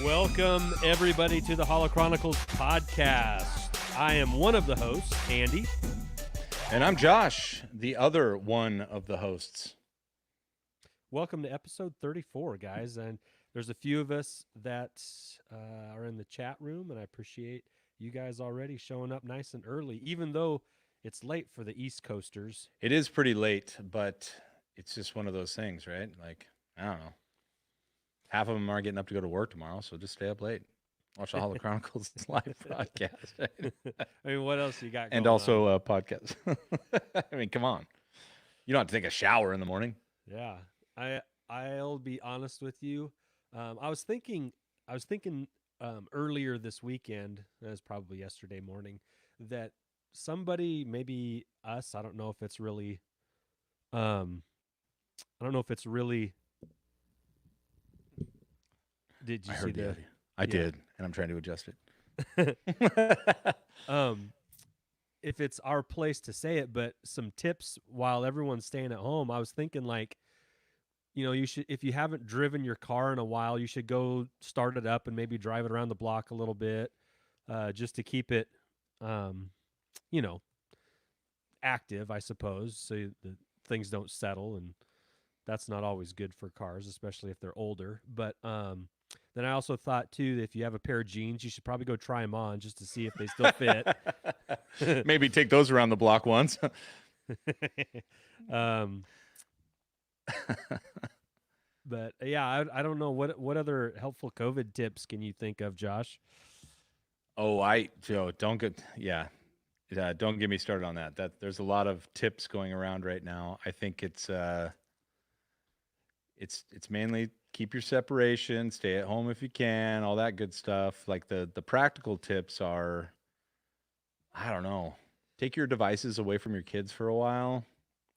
Welcome, everybody, to the Holochronicles podcast. I am one of the hosts, Andy. And I'm Josh, the other one of the hosts. Welcome to episode 34, guys. And there's a few of us that are in the chat room, and I appreciate you guys already showing up nice and early, even though it's late for the East Coasters. It is pretty late, but it's just one of those things, right? Like, I don't know. Half of them are getting up to go to work tomorrow, so just stay up late. Watch the Holochronicles live podcast. Right? I mean, what else you got going and also a podcast. I mean, come on. You don't have to take a shower in the morning. Yeah. I'll be honest with you. I was thinking earlier this weekend, that was probably yesterday morning, that somebody, maybe us, I don't know if it's really did you see the I did, and I'm trying to adjust it. If it's our place to say it, but some tips while everyone's staying at home. I was thinking, like, you know, you should, if you haven't driven your car in a while, you should go start it up and maybe drive it around the block a little bit, just to keep it, you know, active, I suppose, so the things don't settle, and that's not always good for cars, especially if they're older. But then I also thought, too, that if you have a pair of jeans, you should probably go try them on just to see if they still fit. Maybe take those around the block once. But yeah, I don't know what other helpful COVID tips can you think of, Josh? Oh, don't get don't get me started on that. There's a lot of tips going around right now. I think it's mainly keep your separation, stay at home if you can, all that good stuff. Like the practical tips are, I don't know, take your devices away from your kids for a while.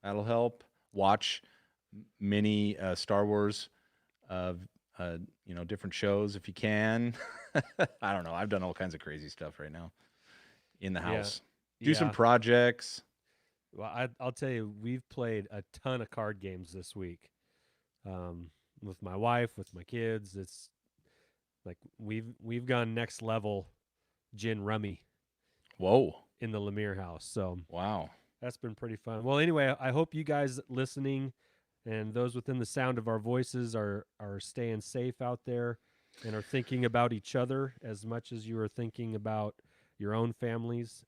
That'll help. Watch many Star Wars, different shows if you can. I don't know. I've done all kinds of crazy stuff right now in the house. Do some projects. Well, I'll tell you, we've played a ton of card games this week. With my wife, with my kids. It's like we've gone next level gin rummy. Whoa. In the Lemire house. So wow. That's been pretty fun. Well, anyway, I hope you guys listening and those within the sound of our voices are staying safe out there and are thinking about each other as much as you are thinking about your own families.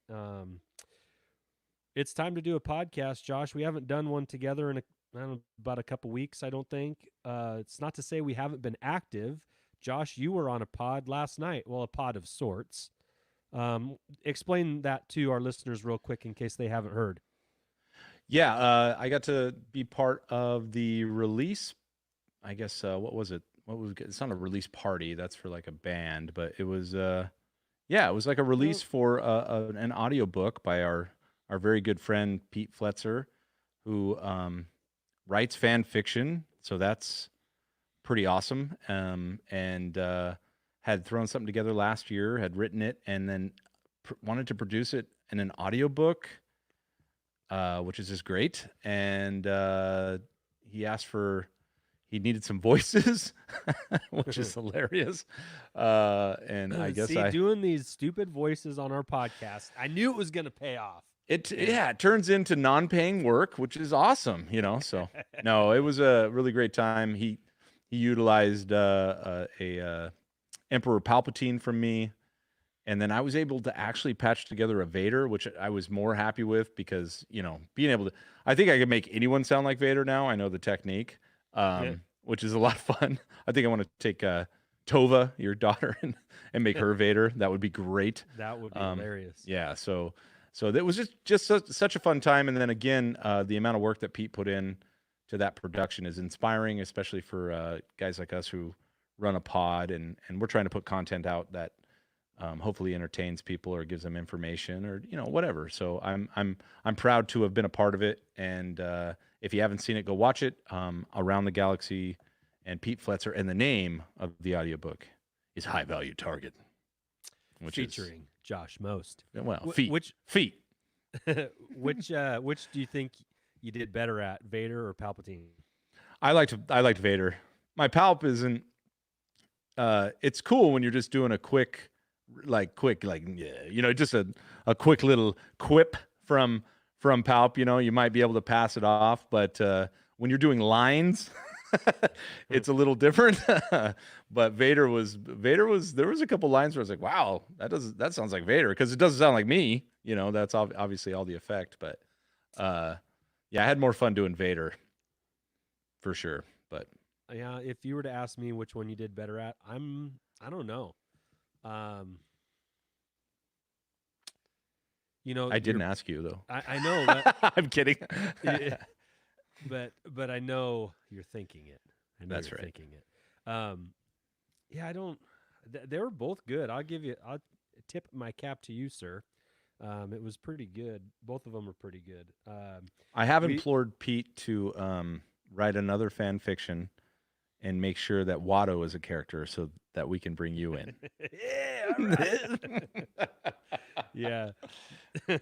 It's time to do a podcast, Josh. We haven't done one together in about a couple weeks, I don't think. It's not to say we haven't been active. Josh, you were on a pod last night. Well, a pod of sorts. Explain that to our listeners real quick in case they haven't heard. Yeah, I got to be part of the release. I guess what was it? It's not a release party. That's for like a band, but it was it was like a release for an audiobook by our very good friend Pete Fletzer, who writes fan fiction. So that's pretty awesome. And had thrown something together last year, had written it, and then wanted to produce it in an audiobook, which is just great. And he needed some voices, which is hilarious. And I guess doing these stupid voices on our podcast, I knew it was going to pay off. It turns into non-paying work, which is awesome, you know. So no, it was a really great time. He utilized a Emperor Palpatine from me, and then I was able to actually patch together a Vader, which I was more happy with because, you know, being able to, I think I could make anyone sound like Vader now. I know the technique, which is a lot of fun. I think I want to take Tova, your daughter, and make her Vader. That would be great. That would be hilarious. Yeah, so that was just such a fun time. And then again, the amount of work that Pete put in to that production is inspiring, especially for guys like us who run a pod, and we're trying to put content out that hopefully entertains people or gives them information or, you know, whatever. So I'm proud to have been a part of it. And if you haven't seen it, go watch it. Around the Galaxy and Pete Fletzer, and the name of the audiobook is High Value Target, which featuring Josh Most. Well, feet. Which do you think you did better at, Vader or Palpatine? I liked Vader. My Palp isn't. it's cool when you're just doing a quick, just a quick little quip from Palp. You might be able to pass it off, but when you're doing lines, it's a little different. But Vader was there was a couple lines where I was like, wow, that sounds like Vader, because it doesn't sound like me. That's obviously all the effect, but yeah, I had more fun doing Vader for sure. But yeah, if you were to ask me which one you did better at, I don't know. I didn't ask you though. I know that. I'm kidding. but I know you're thinking it. I know That's you're right. thinking it. Yeah, I don't. They were both good. I'll tip my cap to you, sir. It was pretty good. Both of them were pretty good. I have implored Pete to write another fan fiction and make sure that Watto is a character so that we can bring you in. Yeah, all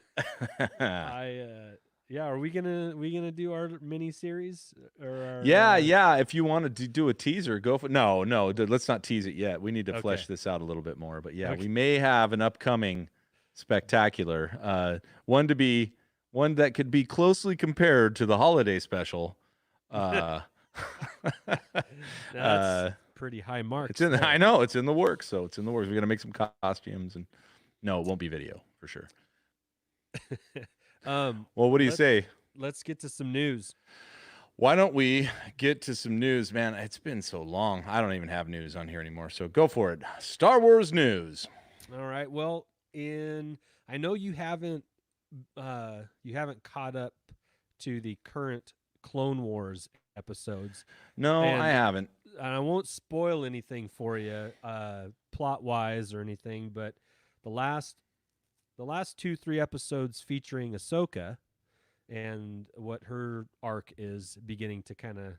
right. Yeah. Are we gonna do our mini series or yeah, if you wanted to do a teaser, go for no, dude, let's not tease it yet. We need to flesh this out a little bit more. But yeah, we may have an upcoming spectacular one that could be closely compared to the holiday special. That's pretty high marks. I know it's in the works, so it's in the works. We're gonna make some costumes, and no, it won't be video for sure. Well, what do you say? Let's get to some news. Why don't we get to some news, man? It's been so long. I don't even have news on here anymore, so go for it. Star Wars news. All right. Well, I know you haven't caught up to the current Clone Wars episodes. No, I haven't. I won't spoil anything for you, plot wise or anything, but the last 2-3 episodes featuring Ahsoka and what her arc is beginning to kind of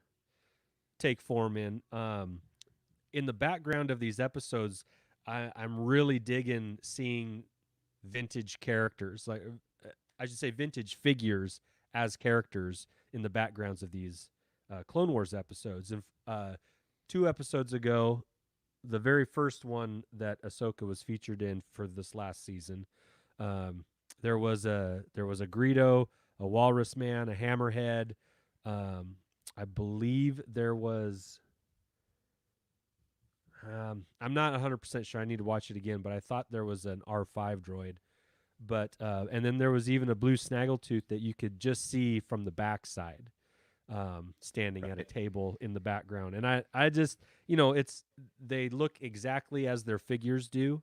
take form in the background of these episodes, I'm really digging seeing vintage characters, like I should say vintage figures as characters in the backgrounds of these Clone Wars episodes. And 2 episodes ago, the very first one that Ahsoka was featured in for this last season, there was a Greedo, a Walrus Man, a Hammerhead. I believe there was. I'm not 100% sure. I need to watch it again, but I thought there was an R5 droid. But and then there was even a blue snaggletooth that you could just see from the backside, standing at a table in the background. And I just, they look exactly as their figures do.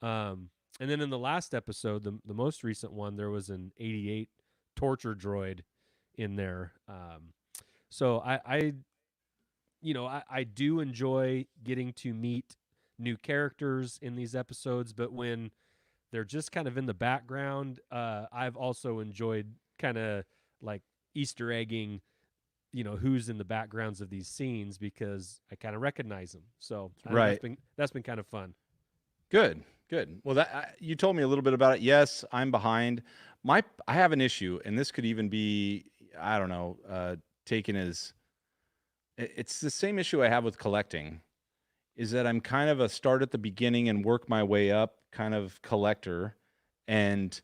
And then in the last episode, the most recent one, there was an 88 torture droid in there. So I do enjoy getting to meet new characters in these episodes, but when they're just kind of in the background, I've also enjoyed kind of like Easter egging, who's in the backgrounds of these scenes, because I kind of recognize them. So that's been kind of fun. Good. Well, you told me a little bit about it. Yes, I'm behind. I have an issue, and this could even be, I don't know, taken as, it's the same issue I have with collecting, is that I'm kind of a start at the beginning and work my way up kind of collector, and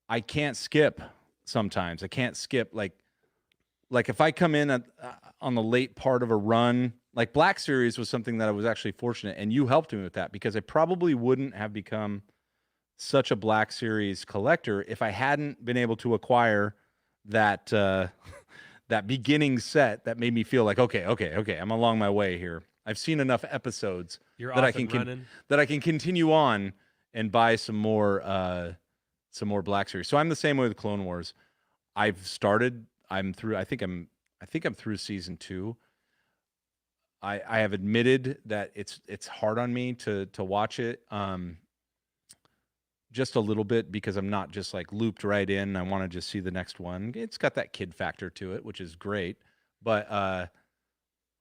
I can't skip sometimes. I can't skip, like if I come in on the late part of a run, like Black Series was something that I was actually fortunate, and you helped me with that, because I probably wouldn't have become such a Black Series collector if I hadn't been able to acquire that that beginning set that made me feel like, okay, I'm along my way here. I've seen enough episodes that I can continue on and buy some more Black Series. So I'm the same way with Clone Wars. I'm through. I think I'm through season 2. I have admitted that it's hard on me to watch it just a little bit, because I'm not just like looped right in. I want to just see the next one. It's got that kid factor to it, which is great. But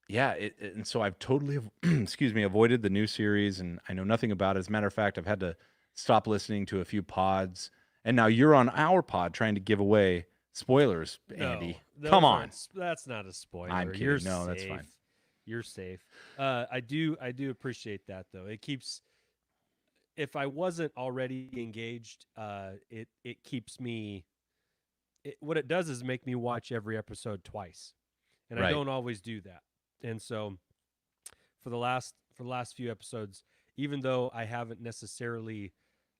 yeah, and so I've totally avoided the new series, and I know nothing about it. As a matter of fact, I've had to stop listening to a few pods, and now you're on our pod trying to give away spoilers, Andy. Come on. That's not a spoiler. I'm kidding. You're no, safe. That's fine. You're safe. I do appreciate that though. It keeps, if I wasn't already engaged, it keeps me. What it does is make me watch every episode twice, and I Right. don't always do that. And so for the last few episodes, even though I haven't necessarily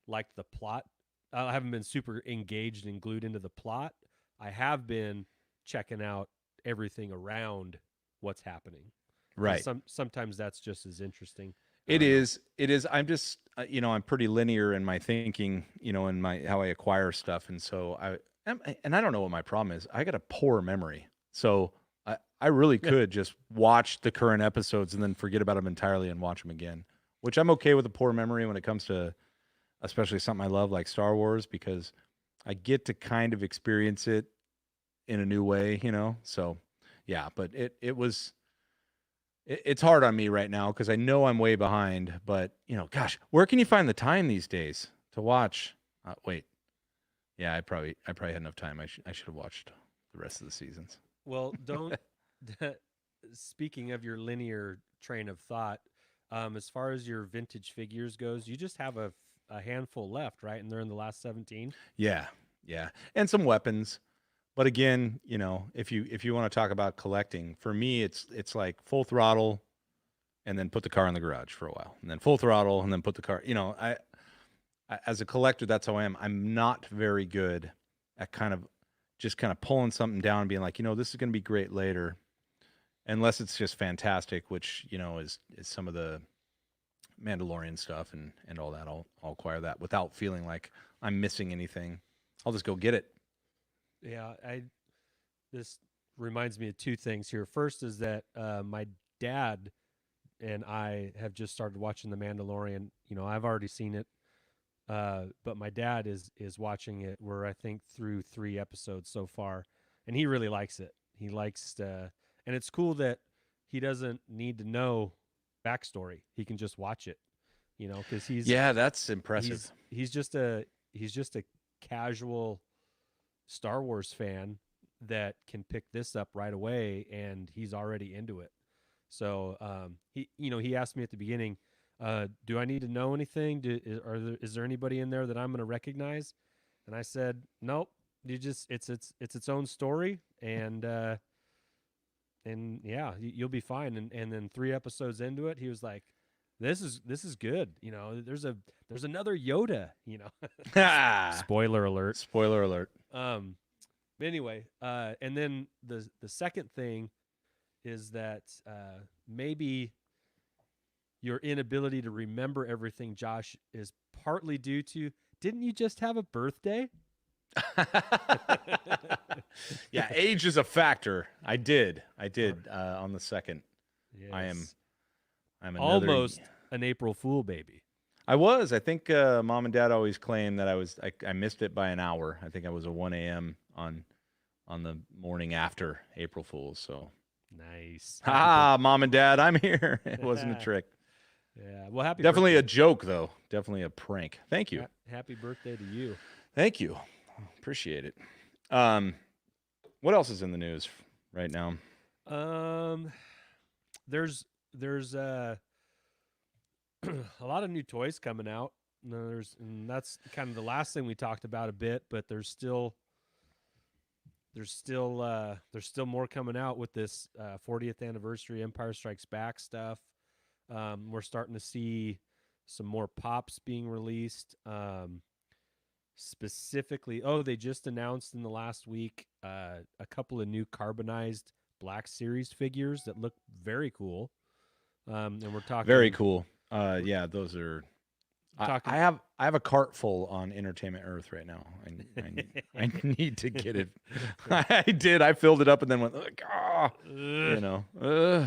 liked the plot, I haven't been super engaged and glued into the plot. I have been checking out everything around what's happening because Right. sometimes that's just as interesting. I It don't know. is. It is. I'm just, I'm pretty linear in my thinking, in my how I acquire stuff, and so and I don't know what my problem is. I got a poor memory, so I really could just watch the current episodes and then forget about them entirely and watch them again, which I'm okay with a poor memory when it comes to, especially something I love like Star Wars, because I get to kind of experience it in a new way. So yeah, but it's hard on me right now because I know I'm way behind. But gosh, where can you find the time these days to watch? Wait, yeah, I probably had enough time. I should have watched the rest of the seasons. Well, don't. Speaking of your linear train of thought, as far as your vintage figures goes, you just have a handful left, right? And they're in the last 17. Yeah, yeah, and some weapons. But again, if you want to talk about collecting, for me, it's like full throttle, and then put the car in the garage for a while, and then full throttle, and then put the car. As a collector, that's how I am. I'm not very good at kind of pulling something down and being like, this is going to be great later, unless it's just fantastic, which is some of the Mandalorian stuff and all that. I'll acquire that without feeling like I'm missing anything. I'll just go get it. Yeah, this reminds me of two things here. First is that my dad and I have just started watching The Mandalorian. I've already seen it, but my dad is watching it. We're I think through 3 episodes so far, and he really likes it. He likes, and it's cool that he doesn't need to know backstory. He can just watch it, because Yeah, that's impressive. he's just a casual Star Wars fan that can pick this up right away, and he's already into it. So he asked me at the beginning, "Do I need to know anything? Is there anybody in there that I'm going to recognize?" And I said, "Nope. You just it's its own story, and yeah, you'll be fine." And then 3 episodes into it, he was like, "This is good. There's another Yoda. Spoiler alert. Spoiler alert. Um, but anyway, and then the second thing is that maybe your inability to remember everything, Josh, is partly due to, didn't you just have a birthday? Yeah, age is a factor. I did on the second. Yes. I'm almost an April Fool baby. I think mom and dad always claim that I missed it by an hour. I think I was a 1 a.m. on the morning after April Fool's. So nice. Mom and dad, I'm here. It wasn't a trick. Yeah. Well, happy Definitely birthday. a joke though. Definitely a prank. Thank you. Happy birthday to you. Thank you. Appreciate it. What else is in the news right now? There's a lot of new toys coming out. And that's kind of the last thing we talked about a bit, but there's still more coming out with this 40th anniversary Empire Strikes Back stuff. We're starting to see some more pops being released. Specifically, they just announced in the last week a couple of new carbonized Black Series figures that look very cool. And we're talking very cool. Yeah, those are. I have a cart full on Entertainment Earth right now. I need to get it. I did. I filled it up and then went,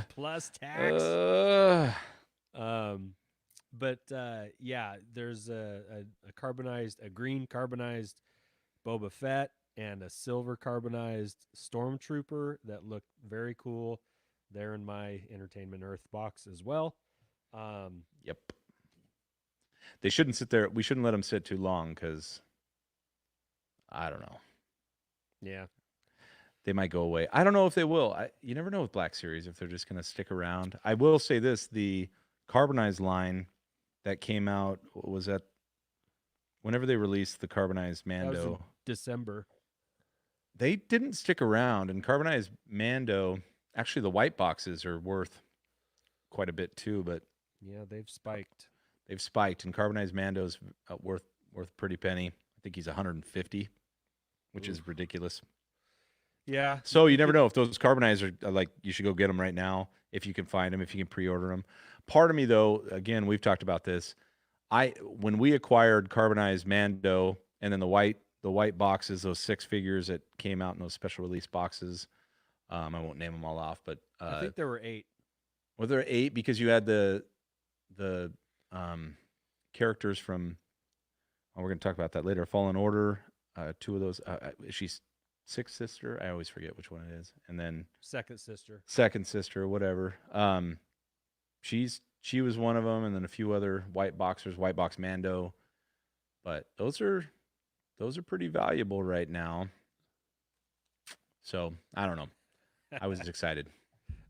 plus tax. But yeah, there's a green carbonized Boba Fett and a silver carbonized Stormtrooper that look very cool. They're in my Entertainment Earth box as well. Yep. They shouldn't sit there. We shouldn't let them sit too long because I don't know. Yeah. they might go away. I don't know if they will. You never know with Black Series if they're just going to stick around. I will say this: the carbonized line that came out was that whenever they released the carbonized That was in Mando, December. they didn't stick around. And carbonized Mando, actually, the white boxes are worth quite a bit too. But Yeah, they've spiked. they've spiked, and carbonized Mando's worth a pretty penny. I think he's 150, which is ridiculous. Yeah. So you never know if those carbonized are like, you should go get them right now if you can find them, if you can pre-order them. Part of me though, again, we've talked about this. When we acquired carbonized Mando and then the white boxes, those 6 figures that came out in those special release boxes, I won't name them all off, but I think there were 8. were there 8 because you had the characters from, we're going to talk about that later, Fallen Order, 2 of those, she's Sixth Sister, I always forget which one it is, and then Second Sister, whatever. She was one of them, and then a few other white boxers, white box Mando. But those are pretty valuable right now. So I don't know. I was excited.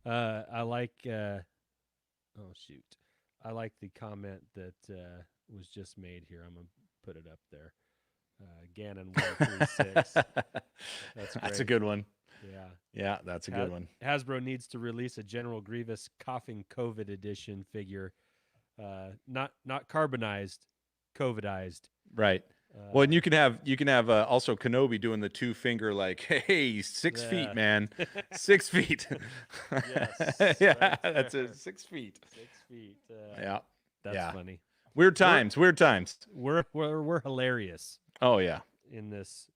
I like. Oh shoot! I like the comment that was just made here. I'm gonna put it up there. Ganon 136. That's a good one. Yeah. Yeah, that's a good one. Hasbro needs to release a General Grievous coughing COVID edition figure. Not carbonized, COVIDized. Right. Well, and you can have also Kenobi doing the 2-finger like, hey, 6 feet, man, 6 feet. Yes, yeah, right that's there. it. 6 feet. 6 feet. Yeah, That's funny. Weird times. Weird times. We're hilarious Oh yeah. in this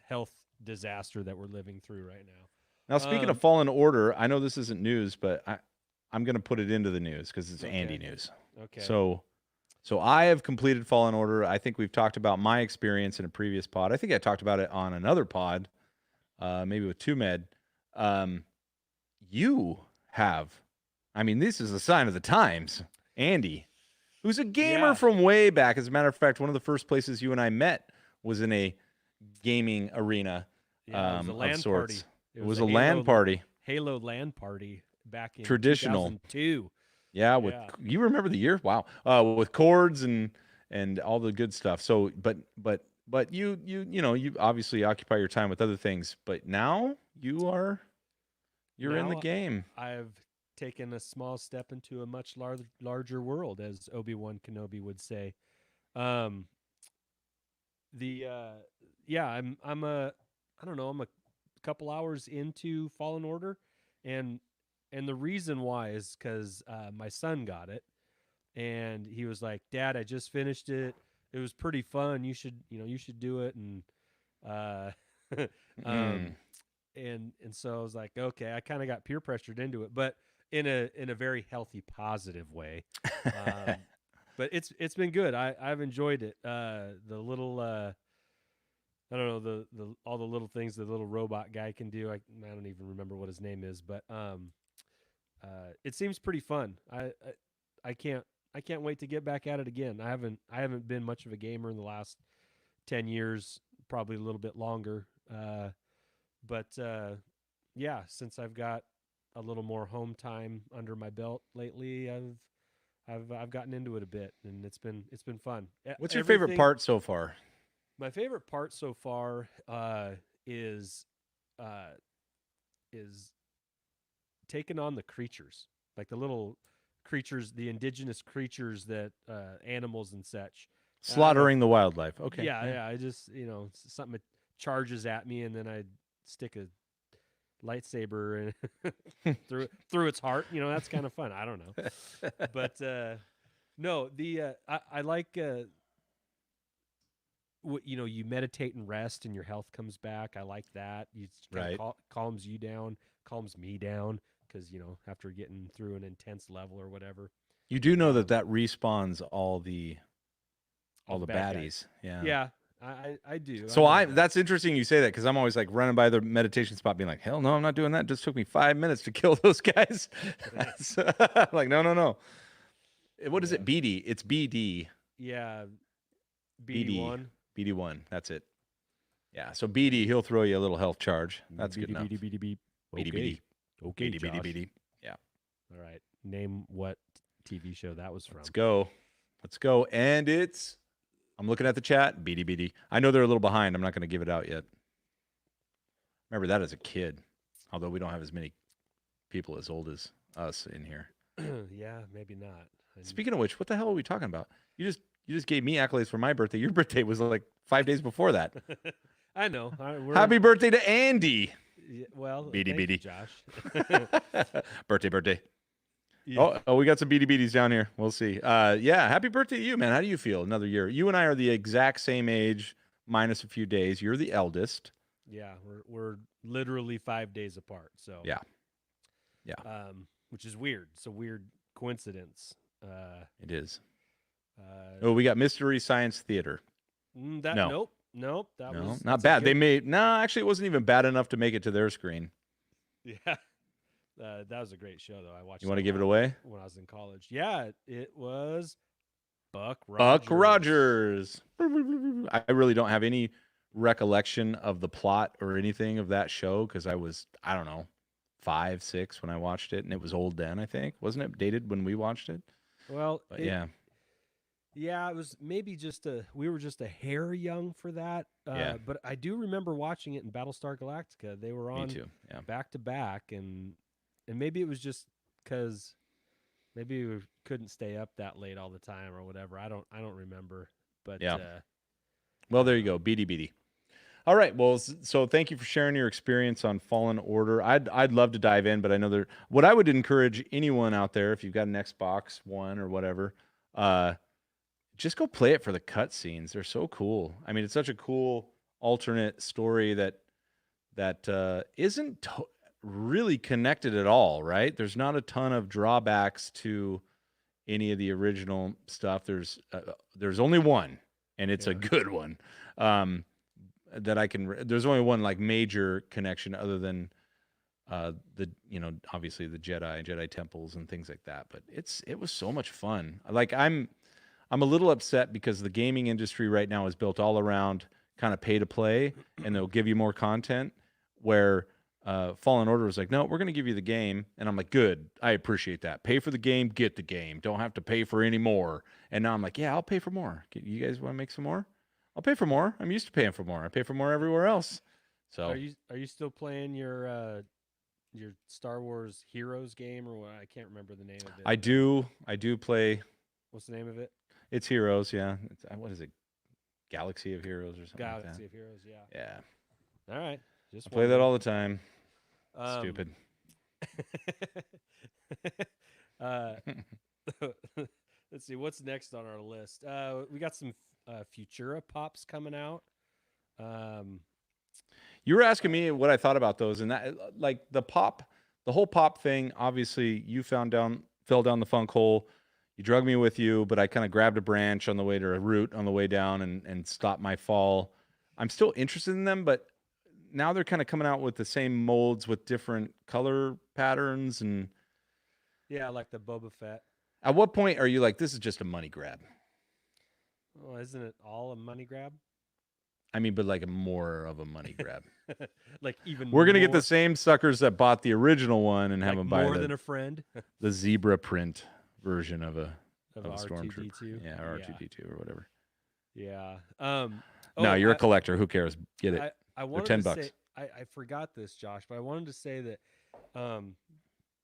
health disaster that we're living through right now. Now, speaking of Fallen Order, I know this isn't news, but I'm going to put it into the news because it's Andy news. Okay. So I have completed Fallen Order. I think we've talked about my experience in a previous pod. I think I talked about it on another pod, maybe with 2Med. You have. I mean, this is a sign of the times. Andy, who's a gamer from way back. As a matter of fact, one of the first places you and I met was in a gaming arena it was a LAN of sorts. party. It was a LAN party. Halo LAN party back in Traditional. 2002. Yeah, you remember the year? Wow. With cords and all the good stuff. So, but you obviously occupy your time with other things. But now you're in the game. I've taken a small step into a much larger world, as Obi-Wan Kenobi would say. I'm a couple hours into Fallen Order, and the reason why is because my son got it, and he was like, "Dad, I just finished it. It was pretty fun. You should do it." And and so I was like, "Okay." I kind of got peer pressured into it, but in a very healthy, positive way. But it's been good. I've enjoyed it. The little I don't know the all the little things the little robot guy can do. I don't even remember what his name is, but it seems pretty fun. I can't wait to get back at it again. I haven't been much of a gamer in the last 10 years, probably a little bit longer. But since I've got a little more home time under my belt lately, I've gotten into it a bit, and it's been fun. What's your favorite part so far? My favorite part so far is taking on the creatures, like the little creatures, the indigenous creatures that animals and such. Slaughtering the wildlife. Okay. Yeah. I just something that charges at me, and then I stick a lightsaber through its heart. That's kind of fun. I don't know, but no, I like. You meditate and rest, and your health comes back. I like that. It calms you down, calms me down, because after getting through an intense level or whatever. You do know that respawns all the baddies. Guys. Yeah, I do. So that's interesting you say that, because I'm always like running by the meditation spot, being like, hell no, I'm not doing that. It just took me 5 minutes to kill those guys. Like no. What is it? BD. It's BD. Yeah. BD1. BD1. That's it. Yeah. So BD, he'll throw you a little health charge. That's good Beady, enough. beady, beady, beep. BD, Okay. BD. Okay, BD, BD, Josh. BD. Yeah. All right. Name what TV show that was from. Let's go. Let's go. And I'm looking at the chat. BD, BD. I know they're a little behind. I'm not going to give it out yet. Remember that as a kid, although we don't have as many people as old as us in here. Yeah, maybe not. Speaking of which, what the hell are we talking about? You just gave me accolades for my birthday. Your birthday was like 5 days before that. I know. Happy birthday to Andy. Yeah, well, Beady, thank you, beady. Josh. birthday. Yeah. Oh, we got some beady beaties down here. We'll see. Yeah, happy birthday to you, man. How do you feel? Another year. You and I are the exact same age, minus a few days. You're the eldest. Yeah, we're literally 5 days apart. So Yeah. Which is weird. It's a weird coincidence. It is. We got Mystery Science Theater. Nope. That was not bad. Actually, it wasn't even bad enough to make it to their screen. Yeah. That was a great show, though. I watched. You want to give it away? When I was in college? Yeah, it was Buck Rogers. I really don't have any recollection of the plot or anything of that show because I was, I don't know, 5, 6 when I watched it, and it was old then. I think wasn't it dated when we watched it? Well, yeah. Yeah, it was maybe we were just a hair young for that. But I do remember watching it in Battlestar Galactica. They were on back to back, and maybe it was just because maybe we couldn't stay up that late all the time or whatever. I don't remember. But well, there you go, BD. All right, well, so thank you for sharing your experience on Fallen Order. I'd love to dive in, but I know what I would encourage anyone out there, if you've got an Xbox One or whatever, just go play it for the cutscenes. They're so cool. I mean, it's such a cool alternate story that isn't really connected at all, right? There's not a ton of drawbacks to any of the original stuff. There's only one, and it's a good one. There's only one like major connection other than obviously the Jedi temples and things like that. But it was so much fun. Like I'm a little upset because the gaming industry right now is built all around kind of pay to play, and they'll give you more content. Where Fallen Order was like, no, we're going to give you the game, and I'm like, good, I appreciate that. Pay for the game, get the game. Don't have to pay for any more. And now I'm like, yeah, I'll pay for more. You guys want to make some more? I'll pay for more. I'm used to paying for more. I pay for more everywhere else. So are you still playing your Star Wars Heroes game, or what? I can't remember the name of it. I do play. What's the name of it? It's Heroes, yeah. What is it? Galaxy of Heroes or something like that. Galaxy of Heroes, yeah. Yeah. All right. I play that all the time. Stupid. Let's see what's next on our list. We got some Futura Pops coming out. You were asking me what I thought about those, and that, like the whole pop thing. Obviously, you fell down the funk hole. You drug me with you, but I kind of grabbed a branch on the way to a root on the way down and stopped my fall. I'm still interested in them, but now they're kind of coming out with the same molds with different color patterns and like the Boba Fett. At what point are you like, this is just a money grab? Well, isn't it all a money grab? I mean, but like more of a money grab. Like even we're gonna get the same suckers that bought the original one and have them buy more than a friend. The zebra print version of a R2D2. Yeah, or R2D2 or whatever. Yeah. No, you're a collector. Who cares? Get it. I wanted $10. To say, I forgot this, Josh, but I wanted to say that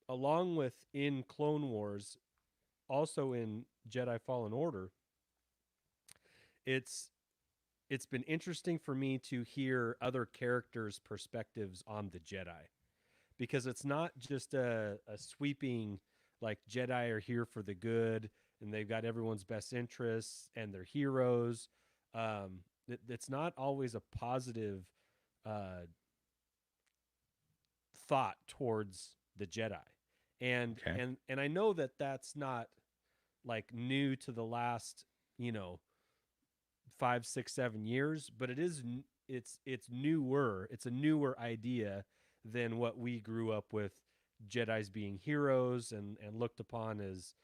along with in Clone Wars, also in Jedi Fallen Order, it's been interesting for me to hear other characters' perspectives on the Jedi, because it's not just a sweeping like Jedi are here for the good and they've got everyone's best interests and they're heroes. It's not always a positive thought towards the Jedi, and I know that that's not like new to the last 5, 6, 7 years, but it's newer. It's a newer idea than what we grew up with, Jedis being heroes and looked upon as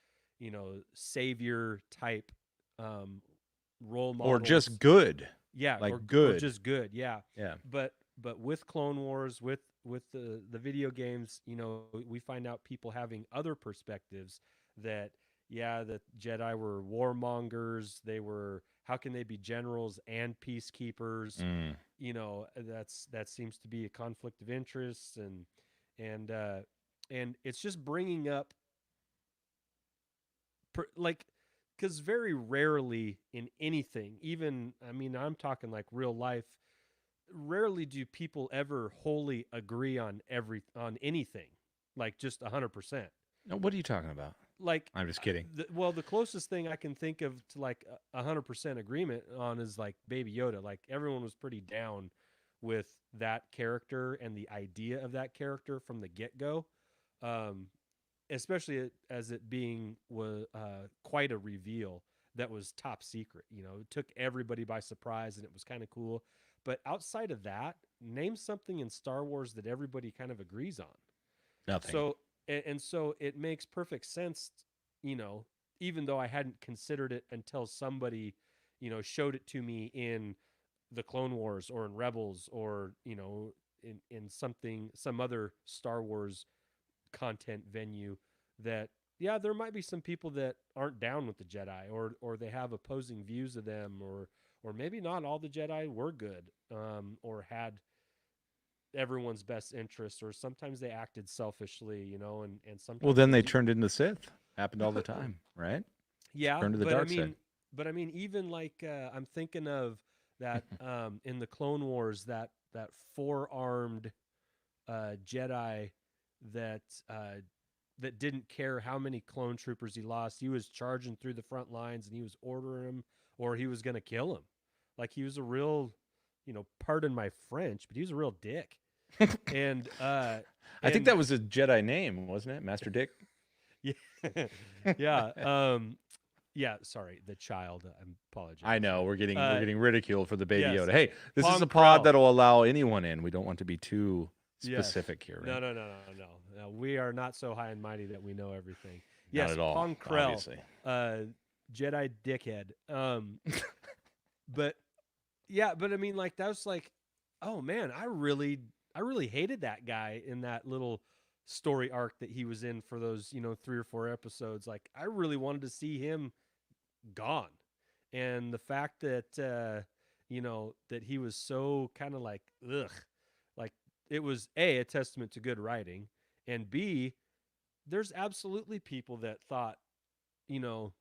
savior type role models, or just good. Yeah, like or good. just good. Yeah. Yeah. But with Clone Wars, with the video games, we find out people having other perspectives that yeah, the Jedi were warmongers. They were, how can they be generals and peacekeepers? Mm. That seems to be a conflict of interests, and uh and it's just bringing up like, because very rarely in anything, even, I mean, I'm talking like real life, rarely do people ever wholly agree on anything, like just 100%. No, what are you talking about? Like, I'm just kidding. the closest thing I can think of to like 100% agreement on is like Baby Yoda. Like, everyone was pretty down with that character and the idea of that character from the get-go, um, especially as it being was quite a reveal that was top secret. It took everybody by surprise, and it was kind of cool. But outside of that, name something in Star Wars that everybody kind of agrees on. Nothing. So so it makes perfect sense, you know, even though I hadn't considered it until somebody, showed it to me in the Clone Wars or in Rebels, or, in some other Star Wars content venue, that yeah, there might be some people that aren't down with the Jedi, or they have opposing views of them, or maybe not all the Jedi were good, or had everyone's best interest, or sometimes they acted selfishly, and Well, sometimes then they they turned into Sith. Happened all the time, right? yeah, Turned to the but I dark side. mean, even like, I'm thinking of that, in the Clone Wars, that four-armed Jedi that that didn't care how many clone troopers he lost. He was charging through the front lines, and he was ordering them, or he was going to kill him. Like, he was a real, pardon my French, but he was a real dick. And I think that was a Jedi name, wasn't it? Master Dick. yeah, yeah, yeah. Sorry, the child. I apologize. I know we're getting ridiculed for the Baby yes. Yoda. Hey, this is Pong a pod Krell. that'll allow anyone in. We don't want to be too Yes. specific here, right? No. We are not so high and mighty that we know everything. Not Yes, at all, Pong Krell, obviously. Jedi dickhead. But yeah, but I mean, like, that was like, oh man, I really hated that guy in that little story arc that he was in for those, 3 or 4 episodes. Like, I really wanted to see him gone. And the fact that that he was so kind of like, ugh, like, it was a testament to good writing, and B, there's absolutely people that thought, you know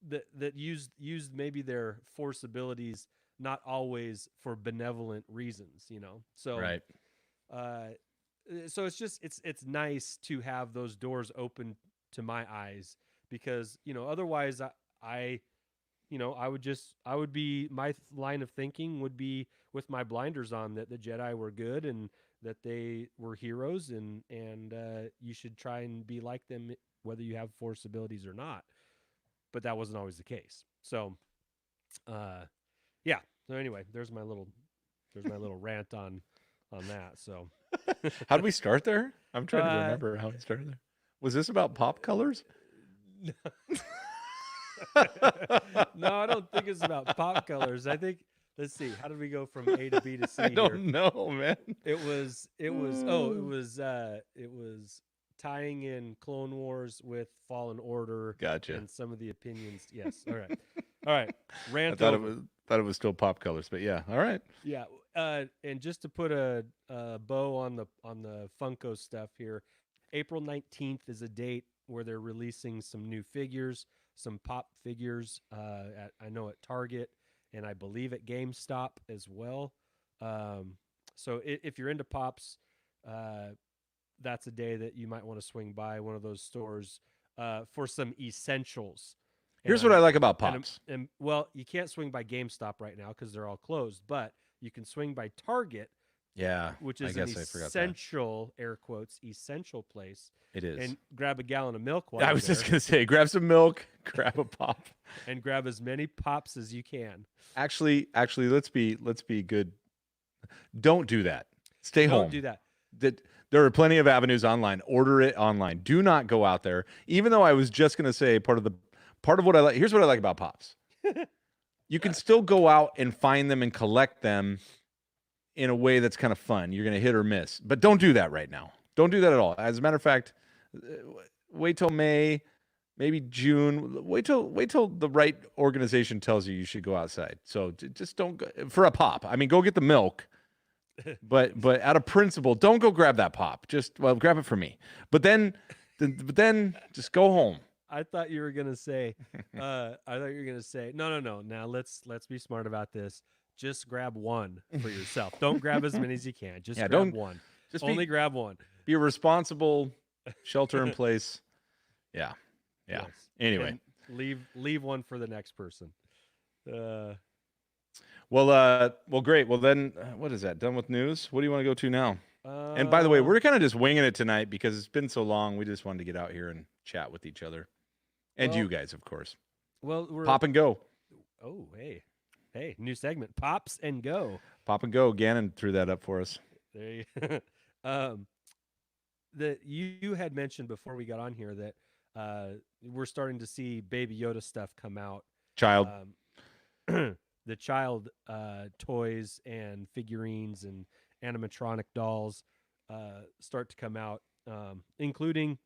that used maybe their force abilities not always for benevolent reasons, so Right. uh so it's nice to have those doors open to my eyes, because otherwise I I would be, my line of thinking would be with my blinders on, that the Jedi were good, and that they were heroes, and you should try and be like them, whether you have force abilities or not. But that wasn't always the case. So, yeah. So anyway, there's my little rant on that. So, How did we start there? I'm trying to remember how we started there. Was this about pop colors? no, I don't think it's about pop colors. I think, let's see, how did we go from A to B to C? I don't know, man. It was tying in Clone Wars with Fallen Order. Gotcha. And some of the opinions. Yes. All right. I thought it was still pop colors, but yeah. All right. Yeah. And just to put a bow on the Funko stuff here, April 19th is a date where they're releasing some new figures, some pop figures. I know at Target, and I believe at GameStop as well. So if you're into pops, that's a day that you might want to swing by one of those stores for some essentials. Here's what I like about pops. And well, you can't swing by GameStop right now because they're all closed, but you can swing by Target. Yeah, which is an essential, air quotes, essential place. It is. And grab a gallon of milk. I was just gonna say, grab some milk, grab a pop, and grab as many pops as you can. Actually, let's be good. Don't do that. Stay home. Don't do that. There are plenty of avenues online. Order it online. Do not go out there. Even though I was just gonna say part of what I like. Here's what I like about pops. you can still go out and find them and collect them in a way that's kind of fun. You're going to hit or miss, but don't do that right now. Don't do that at all. As a matter of fact, wait till May, maybe June. Wait till the right organization tells you should go outside. So just don't go for a pop. I mean, go get the milk, but out of principle, don't go grab that pop. Just grab it for me. But then just go home. I thought you were gonna say, no. Now let's be smart about this. Just grab one for yourself. Don't grab as many as you can. Just grab one. Just only grab one. Be a responsible, shelter in place. Yeah. Yes. Anyway, and leave one for the next person. Well, great. Well, then, what is that? Done with news? What do you want to go to now? And by the way, we're kind of just winging it tonight because it's been so long. We just wanted to get out here and chat with each other, and you guys, of course. Well, pop and go. Oh, hey, new segment, pops and go. Pop and go. Gannon threw that up for us. There you. That you had mentioned before we got on here that we're starting to see Baby Yoda stuff come out. Child. The child toys and figurines and animatronic dolls start to come out, including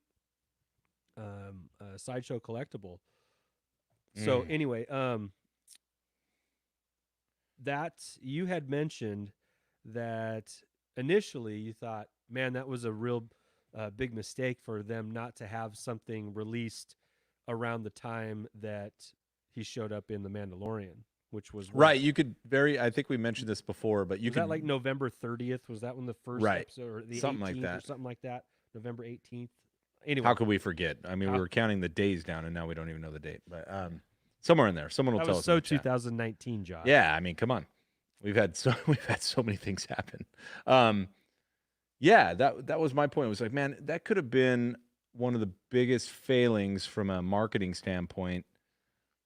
a Sideshow collectible. So anyway, that you had mentioned that initially you thought, man, that was a real big mistake for them not to have something released around the time that he showed up in The Mandalorian, which was right. You could I think we mentioned this before, but was that like November 30th? Was that when the first episode, or the something 18th like that, or something like that? November 18th. Anyway, how could we forget? I mean, we were counting the days down, and now we don't even know the date. But somewhere in there, someone will tell us. So 2019, Josh. Yeah, I mean, come on, we've had so many things happen. Yeah, that was my point. It was like, man, that could have been one of the biggest failings from a marketing standpoint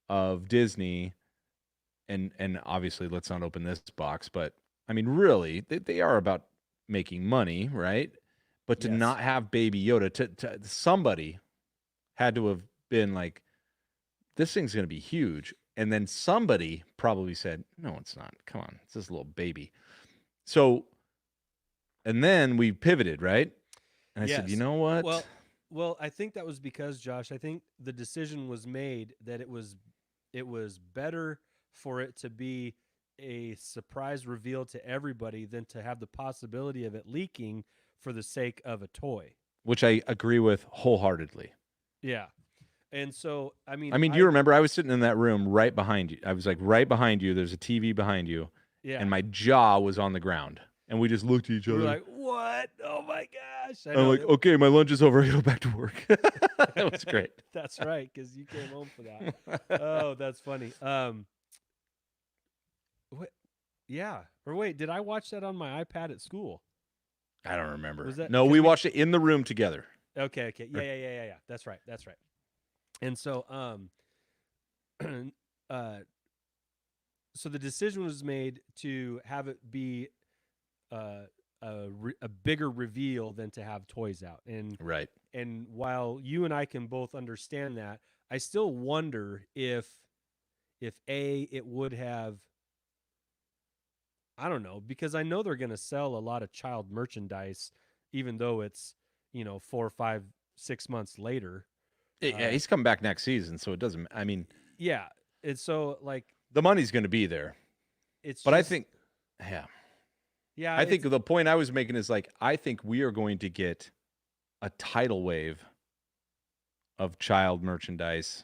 of Disney. And obviously, let's not open this box, but I mean, really, they are about making money, right? But to not have Baby Yoda, to somebody had to have been like, this thing's going to be huge. And then somebody probably said, no, it's not. Come on, it's this little baby. So, and then we pivoted, right? And I said, you know what? Well, I think that was because, Josh, I think the decision was made that it was better for it to be a surprise reveal to everybody than to have the possibility of it leaking for the sake of a toy. Which I agree with wholeheartedly. Yeah. And so, I mean, do you remember I was sitting in that room right behind you? I was like right behind you. There's a TV behind you. Yeah. And my jaw was on the ground. And we just looked at each other. We're like, what? Oh my gosh. I'm like, okay, my lunch is over. I go back to work. That was great. That's right, because you came home for that. Oh, that's funny. What? Yeah. Or wait, did I watch that on my iPad at school? I don't remember. No, we watched it in the room together. Okay. Yeah. That's right. And so, so the decision was made to have it be a bigger reveal than to have toys out. And right. And while you and I can both understand that, I still wonder if it would have, I don't know, because I know they're going to sell a lot of child merchandise, even though it's, 4, 5, 6 months later. Yeah, he's coming back next season, so it doesn't. I mean, yeah, it's so like the money's going to be there. I think, I think the point I was making is like, I think we are going to get a tidal wave of child merchandise,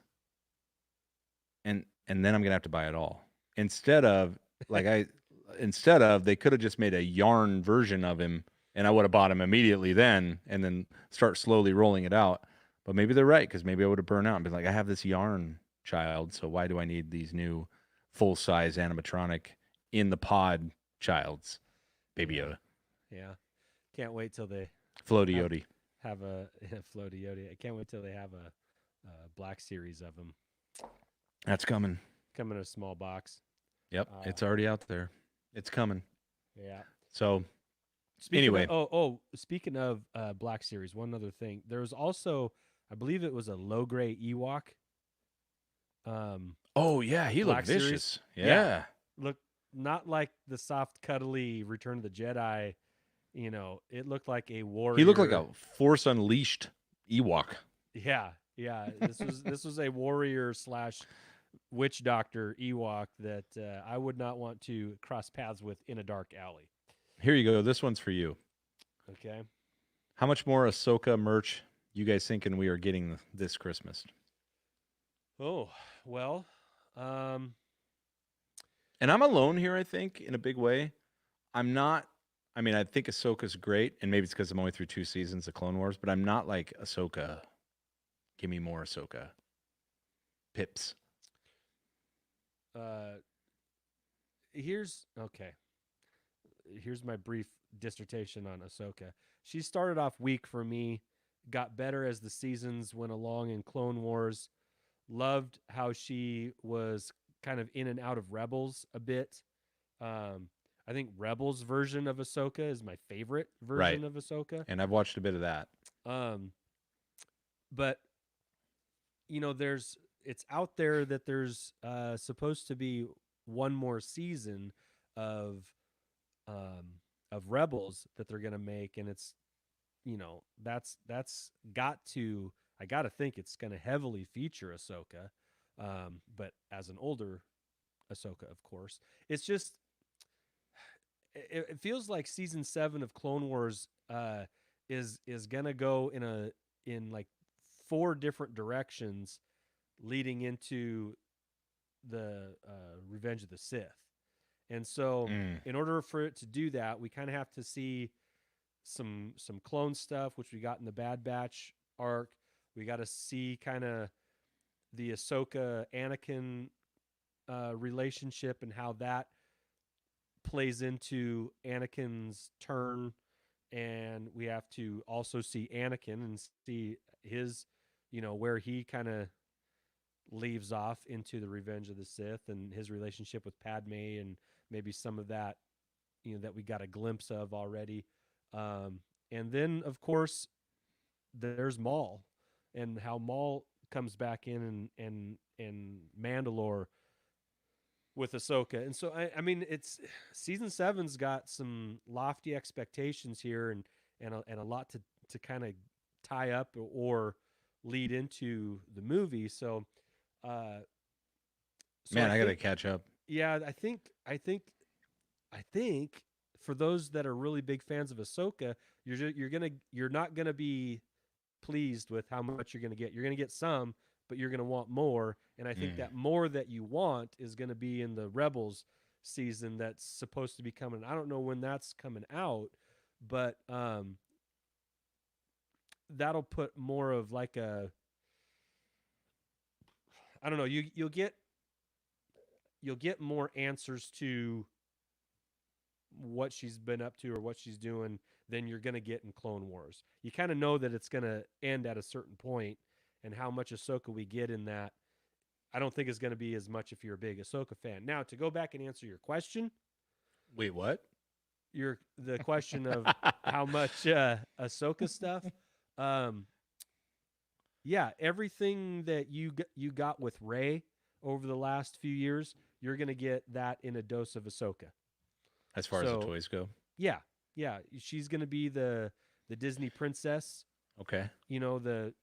and then I'm going to have to buy it all instead of they could have just made a yarn version of him, and I would have bought him immediately then, and then start slowly rolling it out. But maybe they're right, because maybe I would have burned out and been like, I have this yarn child, so why do I need these new full-size animatronic in the pod childs? Baby Yoda. Yeah. Can't wait till they Floaty Yodi. Have a Floaty Yodi. I can't wait till they have a Black Series of them. That's coming. Coming in a small box. Yep, it's already out there. It's coming. Yeah. So, speaking of Black Series, one other thing. There was also, I believe it was a low gray Ewok Oh yeah, he looked Black Series. vicious. Yeah, Yeah. look not like the soft, cuddly Return of the Jedi. It looked like a He looked like warrior. a Force Unleashed Ewok. Yeah, yeah. This was a warrior slash witch doctor Ewok that I would not want to cross paths with in a dark alley. Here you go. This one's for you. Okay. How much more Ahsoka merch you guys thinking we are getting this Christmas? Oh well, um, And I'm alone here, I think, in a big way. I'm not. I mean, I think Ahsoka's great, and maybe it's because I'm only through 2 seasons of Clone Wars, but I'm not like Ahsoka. Give me more Ahsoka. Pips. uh, here's okay. Here's my brief dissertation on Ahsoka. She started off weak for me, got better as the seasons went along in Clone Wars. Loved how she was kind of in and out of Rebels a bit. Um, I think Rebels version of Ahsoka is my favorite Right. version of Ahsoka. And I've watched a bit of that. Um, but there's it's out there that there's supposed to be one more season of Rebels that they're gonna make, and it's that's got to I gotta think it's gonna heavily feature Ahsoka, but as an older Ahsoka, of course. It's just it feels like season 7 of Clone Wars is gonna go in like 4 different directions leading into the Revenge of the Sith. And so in order for it to do that, we kind of have to see some clone stuff, which we got in the Bad Batch arc. We got to see kind of the Ahsoka Anakin relationship and how that plays into Anakin's turn, and we have to also see Anakin and see his, where he kind of leaves off into the Revenge of the Sith and his relationship with Padme, and maybe some of that, that we got a glimpse of already. And then, of course, there's Maul, and how Maul comes back in and Mandalore with Ahsoka. And so I mean it's season 7's got some lofty expectations here, and a lot to kind of tie up or lead into the movie. Uh so Man, I I got to think catch up. yeah, I think for those that are really big fans of Ahsoka, you're not gonna be pleased with how much you're gonna get. You're gonna get some, but you're gonna want more. And I think that more that you want is gonna be in the Rebels season that's supposed to be coming. I don't know when that's coming out, but that'll put more of like a I don't know. You'll get more answers to what she's been up to or what she's doing than you're going to get in Clone Wars. You kind of know that it's going to end at a certain point, and how much Ahsoka we get in that, I don't think is going to be as much if you're a big Ahsoka fan. Now, to go back and answer your question, Wait, what? the question of how much Ahsoka stuff, um, yeah, everything that you got with Rey over the last few years, you're going to get that in a dose of Ahsoka. As far as the toys go. Yeah, yeah, she's gonna be the Disney princess. Okay. The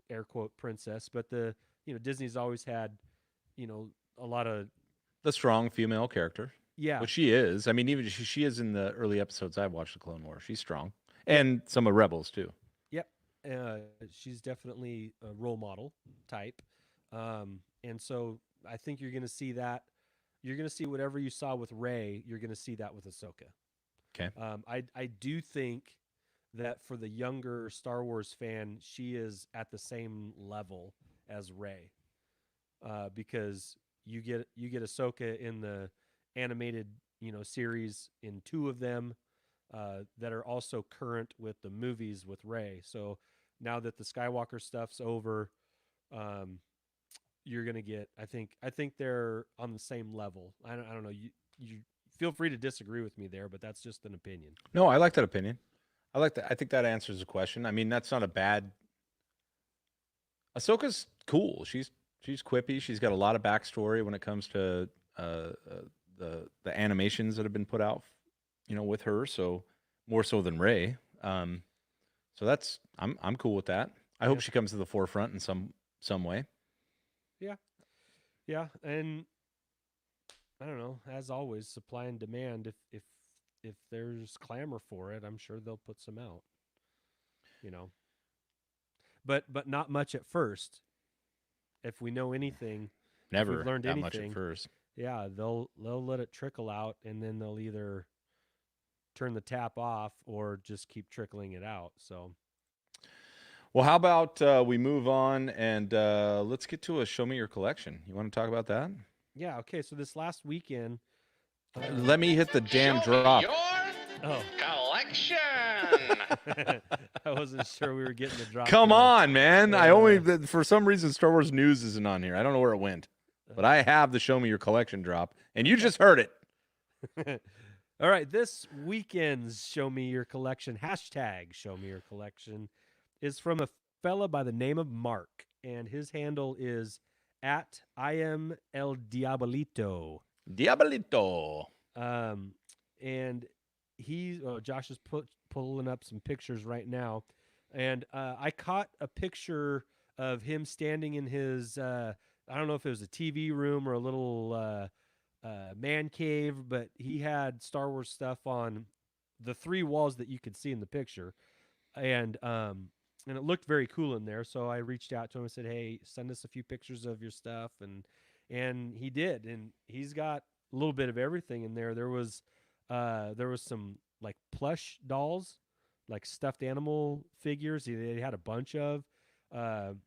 air quote princess, but the Disney's always had a lot of The strong female character. yeah. Which she is. I mean, even she is in the early episodes I've watched of Clone Wars. She's strong. Yep. And some of Rebels, too. Yep, she's definitely a role model type, and so I think you're gonna see that. You're gonna see whatever you saw with Rey. You're gonna see that with Ahsoka. Okay. I do think that for the younger Star Wars fan, she is at the same level as Rey, because you get Ahsoka in the animated series in 2 of them that are also current with the movies with Rey. So now that the Skywalker stuff's over, you're gonna get. I think they're on the same level. I don't know. You feel free to disagree with me there, but that's just an opinion. No, I like that opinion. I like that. I think that answers the question. I mean, that's not a bad. Ahsoka's cool. She's She's quippy. She's got a lot of backstory when it comes to the animations that have been put out, with her. So more so than Ray. So that's I'm cool with that. I hope Yeah, she comes to the forefront in some way. yeah, yeah. And I don't know. As always, supply and demand. If there's clamor for it, I'm sure they'll put some out. You know, but not much at first. If we know anything, if we've Never learned that much at anything, first. yeah, they'll let it trickle out, and then they'll either turn the tap off or just keep trickling it out. So Well, how about we move on and let's get to a show me your collection. You want to talk about that? yeah, okay. So this last weekend, Let me hit the damn Show me drop. your oh, collection. I wasn't sure we were getting the drop. Come today. on, man. For some reason, Star Wars News isn't on here. I don't know where it went. But I have the show me your collection drop, and you just heard it. All right, this weekend's Show Me Your Collection, hashtag Show Me Your Collection, is from a fella by the name of Mark, and his handle is at I am El Diabolito. Diabolito. And Josh is pulling up some pictures right now, and I caught a picture of him standing in his I don't know if it was a TV room or a little man cave, but he had Star Wars stuff on the three walls that you could see in the picture, and it looked very cool in there. So I reached out to him and said, "Hey, send us a few pictures of your stuff," and he did, and he's got a little bit of everything in there. There was some like plush dolls, like stuffed animal figures. He had a bunch of.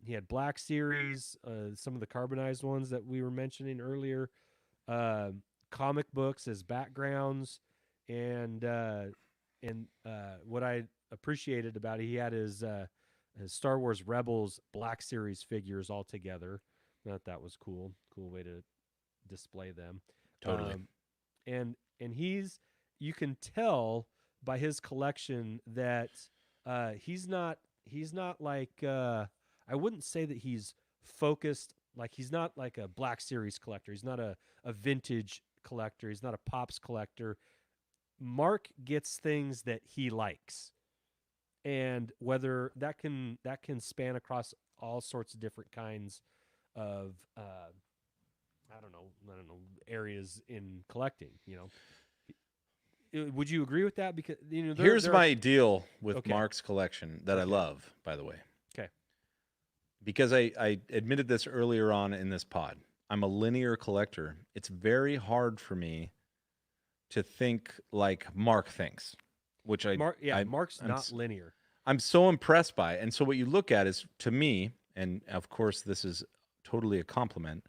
He had Black Series, some of the carbonized ones that we were mentioning earlier, uh, comic books as backgrounds, and what I appreciated about it, he had his Star Wars Rebels Black Series figures all together. I thought that was cool. Cool way to display them. Totally. And you can tell by his collection that he's not like I wouldn't say that he's focused, like he's not like a Black Series collector. He's not a vintage collector. He's not a pops collector. Mark gets things that he likes, and whether that can span across all sorts of different kinds of I don't know areas in collecting. Would you agree with that? Because Here's my deal with Okay. Mark's collection that I Okay. love, by the way. Okay. Because I admitted this earlier on in this pod. I'm a linear collector. It's very hard for me to think like Mark thinks, which Mark's I'm not linear. I'm so impressed by it. And so what you look at is, to me, and of course this is totally a compliment,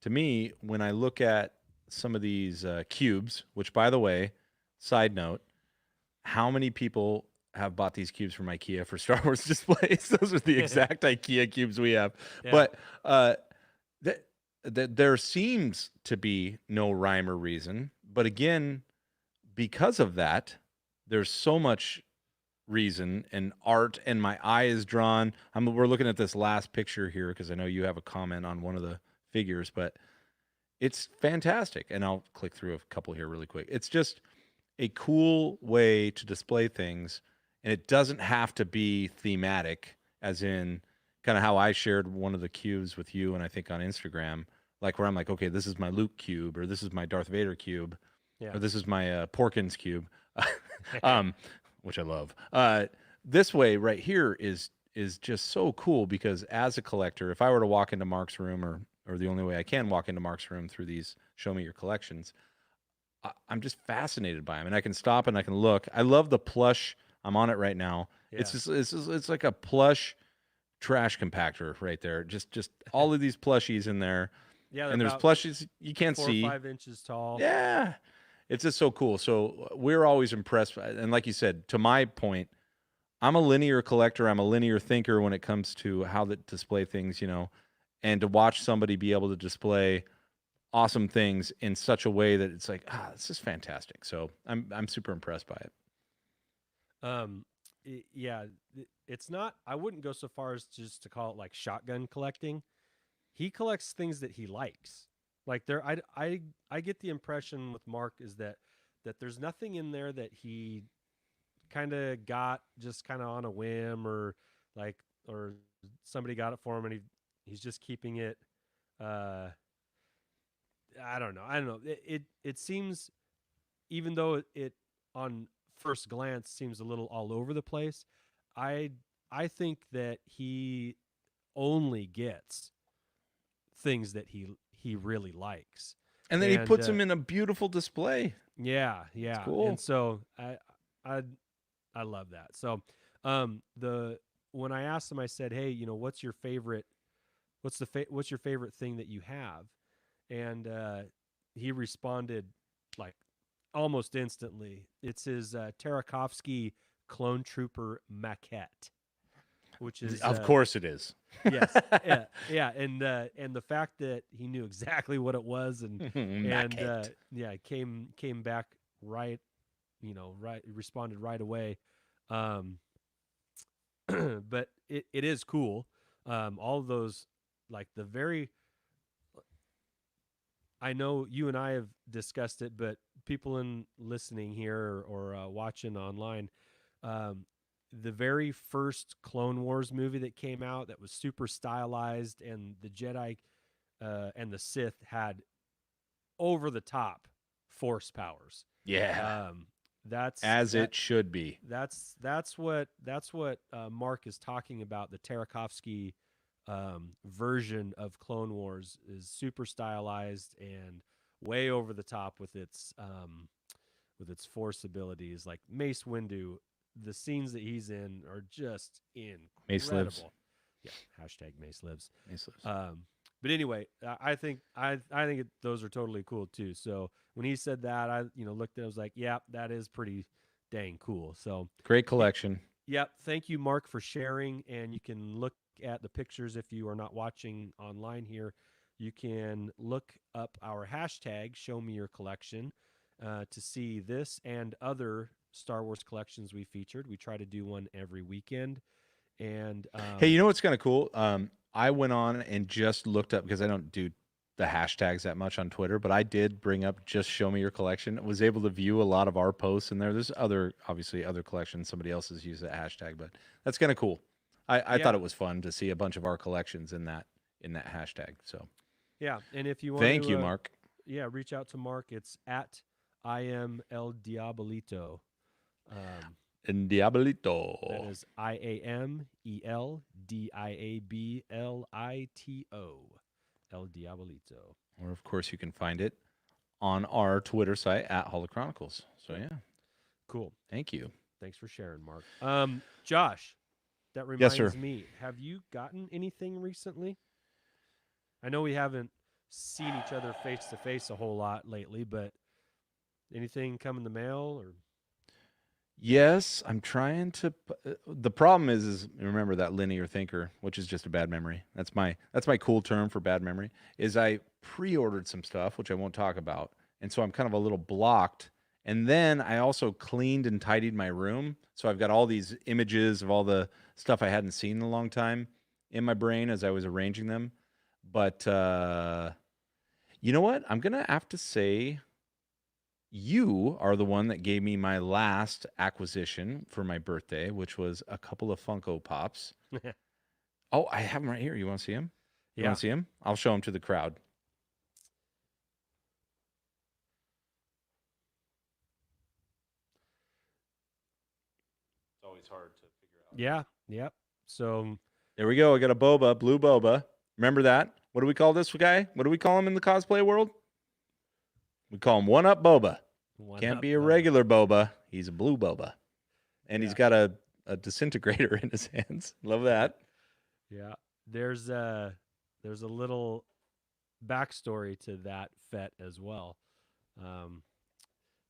to me, when I look at some of these cubes, which, by the way, side note, how many people have bought these cubes from IKEA for Star Wars displays? Those are the exact IKEA cubes we have. Yeah. But there seems to be no rhyme or reason. But again, because of that, there's so much reason and art, and my eye is drawn. We're looking at this last picture here because I know you have a comment on one of the figures, but it's fantastic. And I'll click through a couple here really quick. It's just a cool way to display things, and it doesn't have to be thematic, as in kind of how I shared one of the cubes with you, and I think on Instagram, like where I'm like, okay, this is my Luke cube, or this is my Darth Vader cube, Yeah. or this is my Porkins cube, which I love. This way right here is just so cool, because as a collector, if I were to walk into Mark's room, or the only way I can walk into Mark's room through these show me your collections, I'm just fascinated by them, and I can stop and I can look. I love the plush. I'm on it right now. Yeah. It's like a plush trash compactor right there. Just all of these plushies in there. Yeah, And there's about plushies you can't 4 see. or 5 inches tall. Yeah. It's just so cool. So we're always impressed. And like you said, to my point, I'm a linear collector. I'm a linear thinker when it comes to how to display things, and to watch somebody be able to display awesome things in such a way that it's like, this is fantastic. So I'm super impressed by it. Yeah, it's not. I wouldn't go so far as just to call it like shotgun collecting. he collects things that he likes. Like there, I get the impression with Mark is that there's nothing in there that he kind of got just kind of on a whim, or like, or somebody got it for him and he's just keeping it. Uh, I don't know. I don't know. It seems, even though it on first glance seems a little all over the place, I I think that he only gets things that he really likes. And then he And puts them in a beautiful display. yeah, It's yeah. And cool. so I I love that. So the when I asked him, I said, "Hey, what's your favorite what's your favorite thing that you have?" And he responded like almost instantly. It's his Tarakovsky Clone Trooper maquette, which is Of course it is. yes, yeah, yeah, and the fact that he knew exactly what it was, and Maquette. yeah, came back right, right, responded right away. Um, but it is cool. All of those, like the very, I know you and I have discussed it, but people in listening here or watching online, um, the very first Clone Wars movie that came out that was super stylized, and the Jedi and the Sith had over the top force powers. Yeah, Um, that's as that it should be. that's what Mark is talking about. The Tarakovsky version of Clone Wars is super stylized and way over the top with its force abilities. Like Mace Windu, the scenes that he's in are just Mace lives. incredible. Yeah, hashtag Mace lives. Mace lives. But anyway, I think those are totally cool too. So when he said that, I looked at it, I was like, yeah, that is pretty dang cool. So Great collection. yep, thank you, Mark, for sharing. And you can look at the pictures if you are not watching online here. You can look up our hashtag Show Me Your Collection to see this and other Star Wars collections we featured. We try to do one every weekend. And Hey, you know what's kind of cool? I went on and just looked up, because I don't do the hashtags that much on Twitter, but I did bring up just show me your collection. Was able to view a lot of our posts in there. There's obviously other collections. Somebody else has used that hashtag, but that's kind of cool. I thought yeah, it was fun to see a bunch of our collections in that hashtag. So yeah. And if you want thank to, you, Mark. yeah, reach out to Mark. It's at I am El Diabolito. Um, And that Diabolito. is IAMELDIABLITO. El Diabolito. Or of course you can find it on our Twitter site at Holochronicles. So yeah, Cool. thank you. Thanks for sharing, Mark. Josh, that Yes, sir. reminds me. Have you gotten anything recently? I know we haven't seen each other face to face a whole lot lately, but anything come in the mail or? Yes, I'm trying to. The problem is remember that linear thinker, which is just a bad memory. That's my cool term for bad memory. Is I pre-ordered some stuff, which I won't talk about, and so I'm kind of a little blocked. And then I also cleaned and tidied my room, so I've got all these images of all the stuff I hadn't seen in a long time in my brain as I was arranging them. But you know what? I'm gonna have to say you are the one that gave me my last acquisition for my birthday, which was a couple of Funko Pops. Oh, I have them right here. You want to see them? You want Yeah. to see them? I'll show them to the crowd. It's always hard to figure out. Yeah. Yep. So There we go. I got a boba, blue boba. Remember that? What do we call this guy? What do we call him in the cosplay world? We call him One Up Boba. one Can't up, be a Bubba. regular boba. He's a blue boba. And he's Yeah. got a disintegrator in his hands. Love that. Yeah. There's a little backstory to that FET as well. Um,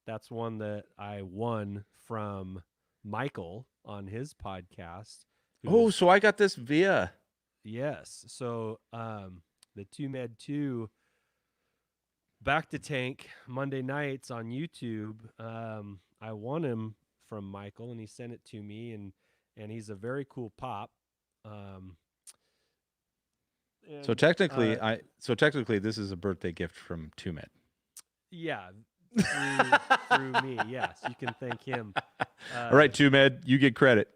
that's one that I won from Michael on his podcast. Oh, Who's so I got this via. yes. So the 2Med2 Back to Tank Monday nights on YouTube. I won him from Michael, and he sent it to me, and he's a very cool pop. Um, So And technically, this is a birthday gift from Tumet. yeah, through me. Yes, you can thank him. All right, Tumet, you get credit.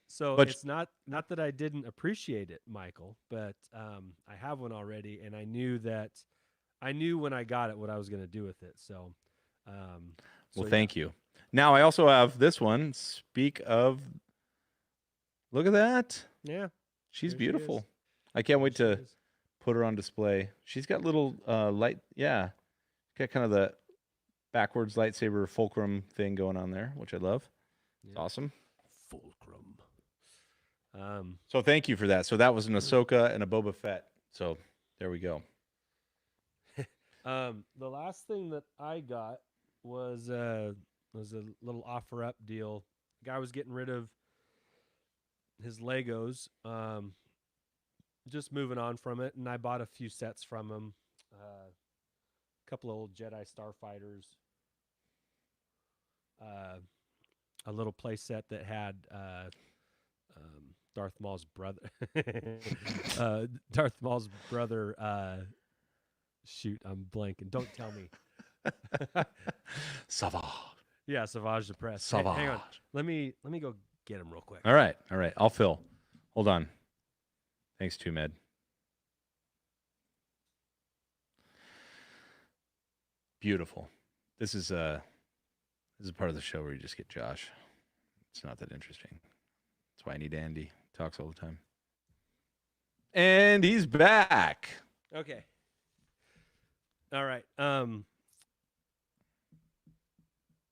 So But it's not that I didn't appreciate it, Michael, but I have one already, and I knew when I got it what I was going to do with it. So, well, yeah. thank you. Now I also have this one. Speak of, look at that. Yeah, She's there she beautiful. is. I can't wait There to she is. put her on display. She's got little light, yeah, got kind of the backwards lightsaber fulcrum thing going on there, which I love. It's Yeah. awesome. Fulcrum. So thank you for that. So that was an Ahsoka and a Boba Fett. So there we go. The last thing that I got was a little offer up deal. Guy was getting rid of his Legos, just moving on from it, and I bought a few sets from him. A couple of old Jedi Starfighters, a little play set that had Darth Maul's brother. Darth Maul's brother. Shoot, I'm blanking. Don't tell me. Savage. Yeah, Savage the Press. Savage. Hang on. Let me go get him real quick. All right. I'll fill. Hold on. Thanks, Tumet. Beautiful. This is a part of the show where you just get Josh. It's not that interesting. That's why I need Andy. He talks all the time. And he's back. Okay. All right.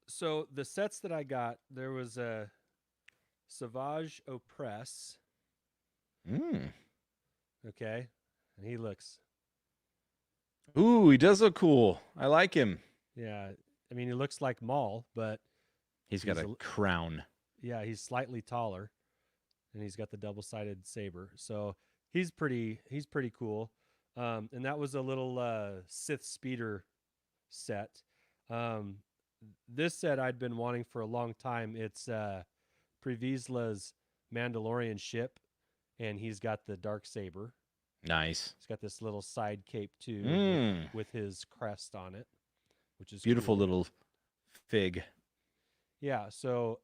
So the sets that I got, there was a Savage Opress. Okay. And he looks. Ooh, he does look cool. I like him. Yeah. I mean, he looks like Maul, but he's got a crown. Yeah, he's slightly taller, and he's got the double-sided saber. So he's pretty cool. And that was a little Sith speeder set. This set I'd been wanting for a long time. It's Previsla's Mandalorian ship, and he's got the dark saber. Nice. He's got this little side cape too, with his crest on it, which is beautiful cool. Little fig. Yeah. So,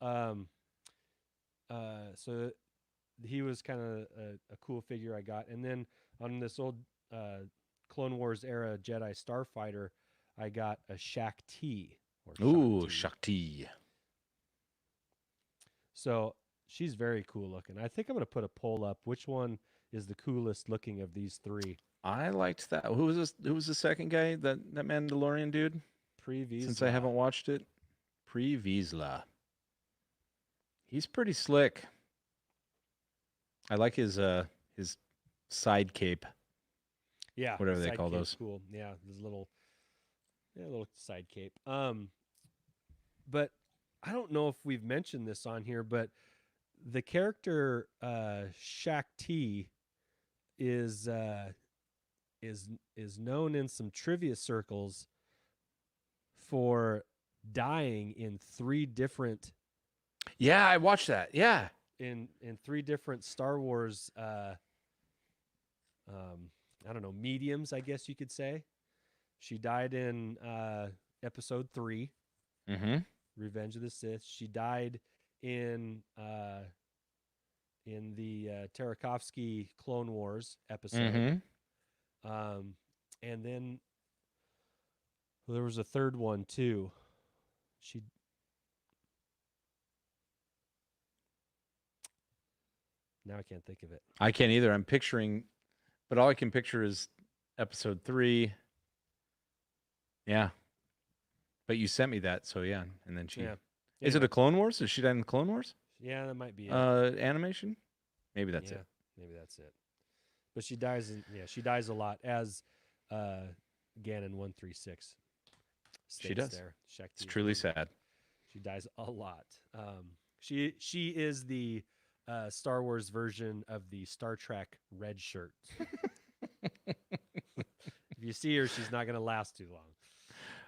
so he was kind of a cool figure I got, and then on this old Clone Wars era Jedi Starfighter, I got a Shakti. Ooh, Shakti. So she's very cool looking. I think I'm going to put a poll up. Which one is the coolest looking of these three? I liked that. Who was this? Who was the second guy? That Mandalorian dude? Pre-Vizsla. Since I haven't watched it, Pre-Vizsla. He's pretty slick. I like his side cape. Yeah, whatever they call those. Cool. Yeah, this little side cape. But I don't know if we've mentioned this on here, but the character Shakti is known in some trivia circles for dying in 3 different. Yeah, I watched that. Yeah, in 3 different Star Wars. I don't know, mediums, I guess you could say. She died in Episode 3, Revenge of the Sith. She died in the Tartakovsky Clone Wars episode. And then there was a third one too. Now I can't think of it. I can't either. I'm picturing, but all I can picture is Episode 3. Yeah. But you sent me that, so yeah. And then she. Yeah. Is it a Clone Wars? Is she died in the Clone Wars? Yeah, that might be it. Animation? Maybe that's it. Maybe that's it. But she dies she dies a lot, as Ganon 136 states. She does. There. Shakti, it's truly sad. She dies a lot. She is the Star Wars version of the Star Trek red shirt. If you see her, she's not going to last too long.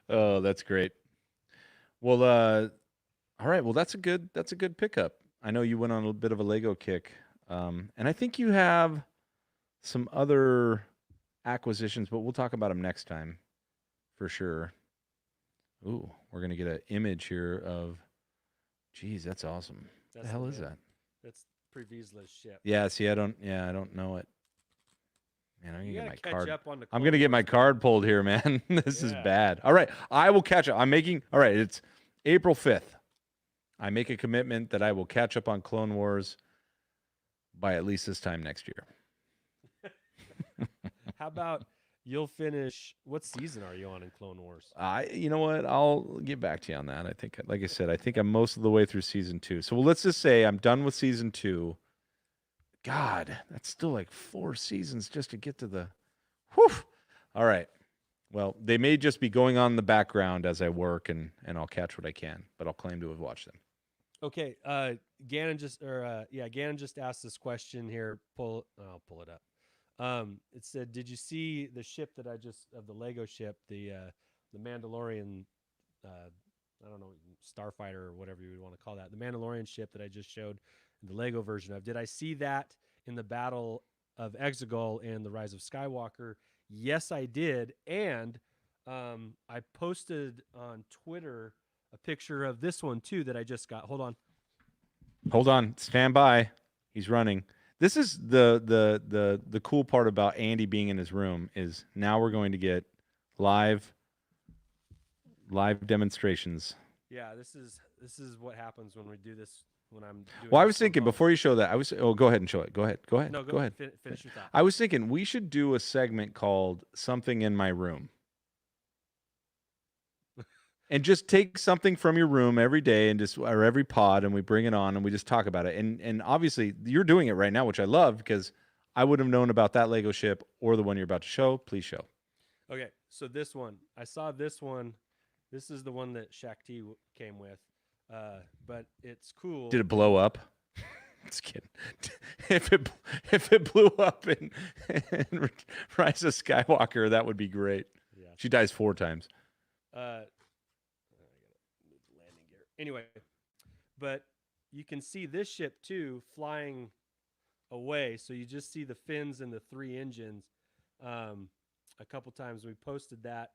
Oh, that's great. Well, all right. Well, that's a good pickup. I know you went on a bit of a Lego kick, and I think you have some other acquisitions, but we'll talk about them next time for sure. Ooh, we're gonna get an image here of. Geez, that's awesome. What the hell is that? That's Pre-Vizsla's ship. Yeah, see, I don't know it. Man, I'm gonna You get gotta my catch card. up on the I'm Clone gonna get my Wars, man. card pulled here, man. This is Yeah. bad. All right, I will catch up. All right, it's April 5th. I make a commitment that I will catch up on Clone Wars by at least this time next year. How about you'll finish? What season are you on in Clone Wars? You know what? I'll get back to you on that. I think, like I said, I think I'm most of the way through season 2. So let's just say I'm done with season 2. God, that's still like 4 seasons just to get to the. Whew. All right. Well, they may just be going on in the background as I work, and I'll catch what I can, but I'll claim to have watched them. Okay. Gannon just asked this question here. I'll pull it up. It said, "Did you see the ship that of the Lego ship, the Mandalorian, I don't know, starfighter or whatever you would want to call that, the Mandalorian ship that I just showed the Lego version of? Did I see that in the Battle of Exegol and the Rise of Skywalker? Yes, I did, and I posted on Twitter a picture of this one too that I just got. Hold on, stand by. He's running. This is the cool part about Andy being in his room is now we're going to get live demonstrations. Yeah, this is what happens when we do this. When I'm doing. Well, I was thinking before you show that, go ahead and show it. Go ahead. No, go ahead. Finish your thought. I was thinking we should do a segment called "Something in My Room," and just take something from your room every day or every pod, and we bring it on and we just talk about it. And obviously, you're doing it right now, which I love because I wouldn't have known about that Lego ship or the one you're about to show. Please show. Okay, so this one, I saw this one. This is the one that Shakti came with. But it's cool. Did it blow up? Just kidding. If it blew up in Rise of Skywalker, that would be great. Yeah. She dies 4 times. I gotta move the landing gear. Anyway, but you can see this ship too flying away. So you just see the fins and the 3 engines. A couple times we posted that.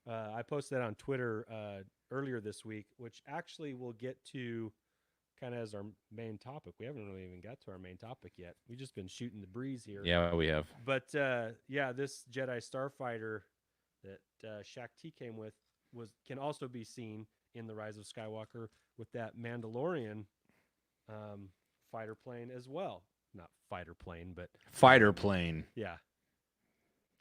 I posted that on Twitter earlier this week, which actually we'll get to kind of as our main topic. We haven't really even got to our main topic yet. We've just been shooting the breeze here. Yeah, we have. But this Jedi Starfighter that Shakti came with can also be seen in The Rise of Skywalker with that Mandalorian fighter plane as well. Not fighter plane, but fighter plane. Yeah.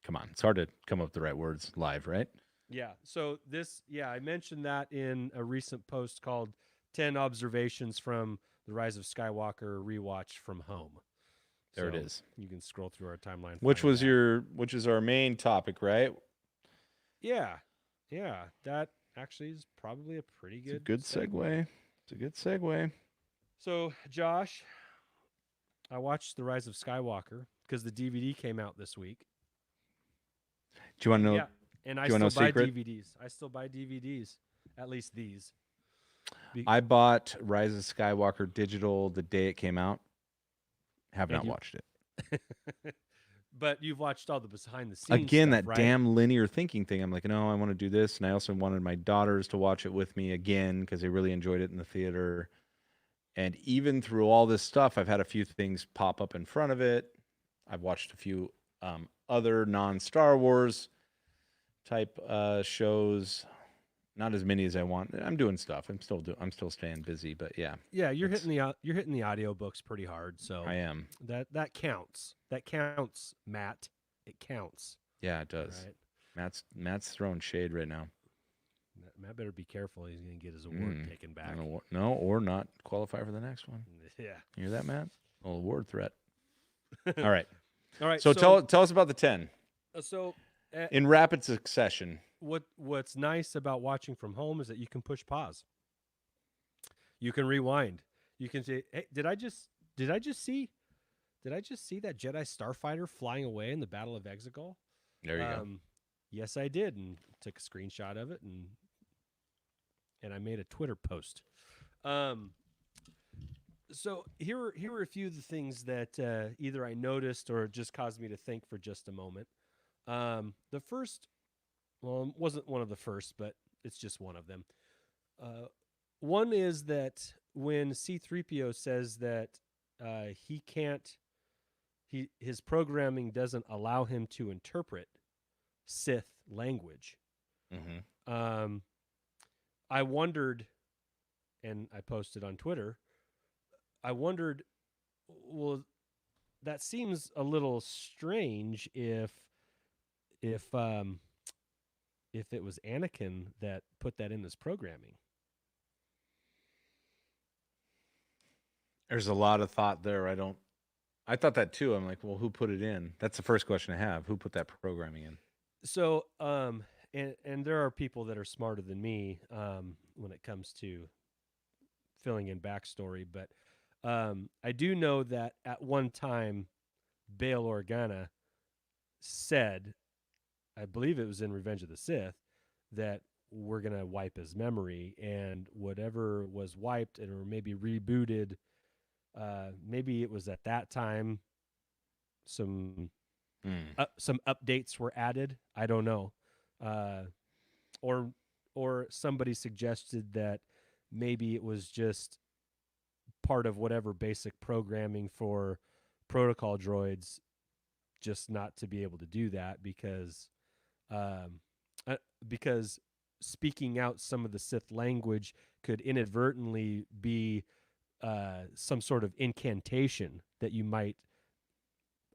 Come on, it's hard to come up with the right words live, right? Yeah. So I mentioned that in a recent post called 10 Observations from The Rise of Skywalker Rewatch from Home. There it is. You can scroll through our timeline. Which is our main topic, right? Yeah. Yeah. That actually is probably a pretty good segue. It's a good segue. So, Josh, I watched The Rise of Skywalker because the DVD came out this week. Do you want to know? Yeah. And I still buy DVDs. I still buy DVDs, at least these. I bought Rise of Skywalker digital the day it came out. Have not watched it. But you've watched all the behind the scenes Again, stuff, that right? damn linear thinking thing. I'm like, no, I want to do this. And I also wanted my daughters to watch it with me again because they really enjoyed it in the theater. And even through all this stuff, I've had a few things pop up in front of it. I've watched a few other non-Star Wars type shows, not as many as I want. I'm doing stuff. I'm still staying busy, but yeah. Yeah, you're hitting the audiobooks pretty hard, so I am. That counts. That counts, Matt. It counts. Yeah, it does. Right. Matt's throwing shade right now. Matt better be careful. He's going to get his award taken back. No, or not qualify for the next one. Yeah. You hear that, Matt? A little award threat. All right. All right. So tell us about the 10. In rapid succession. What's nice about watching from home is that you can push pause. You can rewind. You can say, "Hey, did I just see that Jedi Starfighter flying away in the Battle of Exegol?" There you go. Yes, I did, and took a screenshot of it, and I made a Twitter post. So here are a few of the things that either I noticed or just caused me to think for just a moment. The first, well, it wasn't one of the first, but it's just one of them. Uh, One is that when C3PO says that he can't, his programming doesn't allow him to interpret Sith language. Mm-hmm. I wondered, and I posted on Twitter. I wondered, well, that seems a little strange if um if it was Anakin that put that in his programming. There's a lot of thought there. I thought that too. I'm like, well, who put it in? That's the first question I have. Who put that programming in? So, and there are people that are smarter than me when it comes to filling in backstory, but I do know that at one time, Bail Organa said, I believe it was in Revenge of the Sith, that we're gonna wipe his memory, and whatever was wiped and or maybe rebooted, maybe it was at that time some some updates were added. I don't know, uh, or somebody suggested that maybe it was just part of whatever basic programming for protocol droids, just not to be able to do that um, because speaking out some of the Sith language could inadvertently be some sort of incantation that you might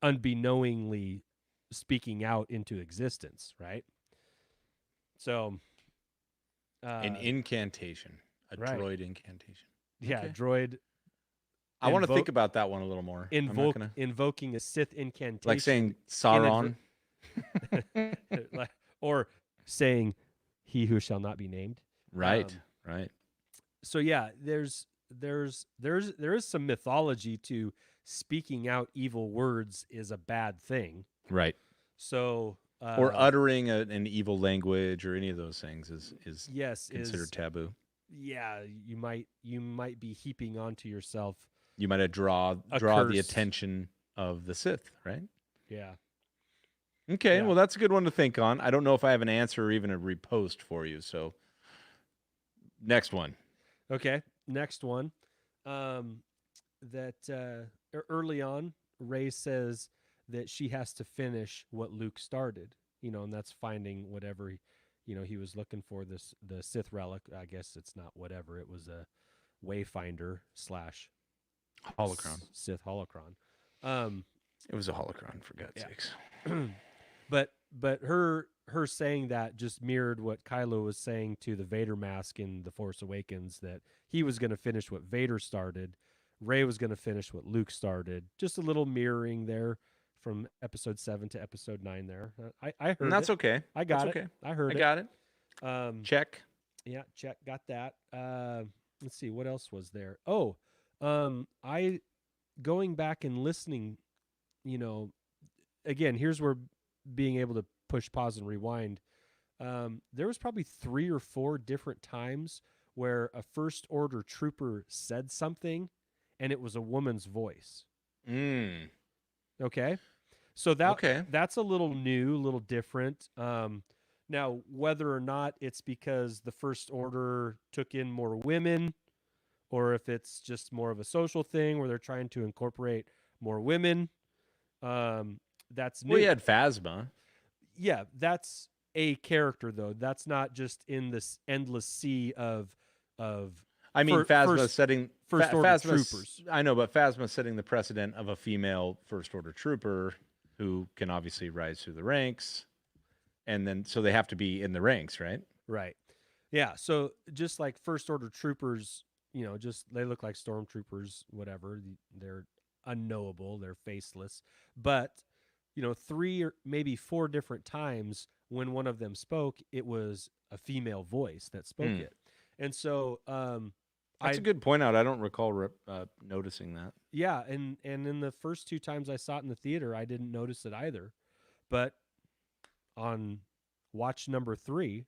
unbeknowingly speaking out into existence, right? So, An incantation, a right. droid incantation. Yeah, Okay. droid I want to think about that one a little more. I'm not gonna invoking a Sith incantation, like saying Sauron, or saying "He who shall not be named." right? Right. So yeah, there is some mythology to speaking out evil words is a bad thing. Right. So Or uttering an evil language or any of those things is yes, considered taboo. Yeah, you might be heaping onto yourself. You might draw curse. The attention of the Sith, right? Yeah. Okay, Yeah. well, that's a good one to think on. I don't know if I have an answer or even a repost for you. So, next one. Okay, next one. That early on, Rey says that she has to finish what Luke started. And that's finding whatever he was looking for, the Sith relic. I guess it's not whatever. It was a Wayfinder / Holocron. Sith holocron. It was a holocron, for God's sakes. but her saying that just mirrored what Kylo was saying to the Vader mask in The Force Awakens, that he was going to finish what Vader started. Rey was going to finish what Luke started. Just a little mirroring there from episode 7 to episode 9 there. I heard and that's it. okay. I got that's it. Okay. I heard I got it. Check. Yeah, check. Got that. Let's see. What else was there? Oh, I going back and listening, again, here's where being able to push pause and rewind. There was probably 3 or 4 different times where a First Order trooper said something and it was a woman's voice. Okay. So that's a little new, a little different. Now, whether or not it's because the First Order took in more women, or if it's just more of a social thing where they're trying to incorporate more women, that's new. Well, you had Phasma. Yeah, that's a character though. That's not just in this endless sea of. I mean, Phasma setting First Order troopers. I know, but Phasma setting the precedent of a female First Order trooper who can obviously rise through the ranks, and then so they have to be in the ranks, right? Right. Yeah. So just like First Order troopers, just they look like stormtroopers, whatever. They're unknowable. They're faceless. But 3 or maybe 4 different times when one of them spoke, it was a female voice that spoke it. And so that's a good point out. I don't recall noticing that. Yeah, and in the first 2 times I saw it in the theater, I didn't notice it either. But on watch number 3,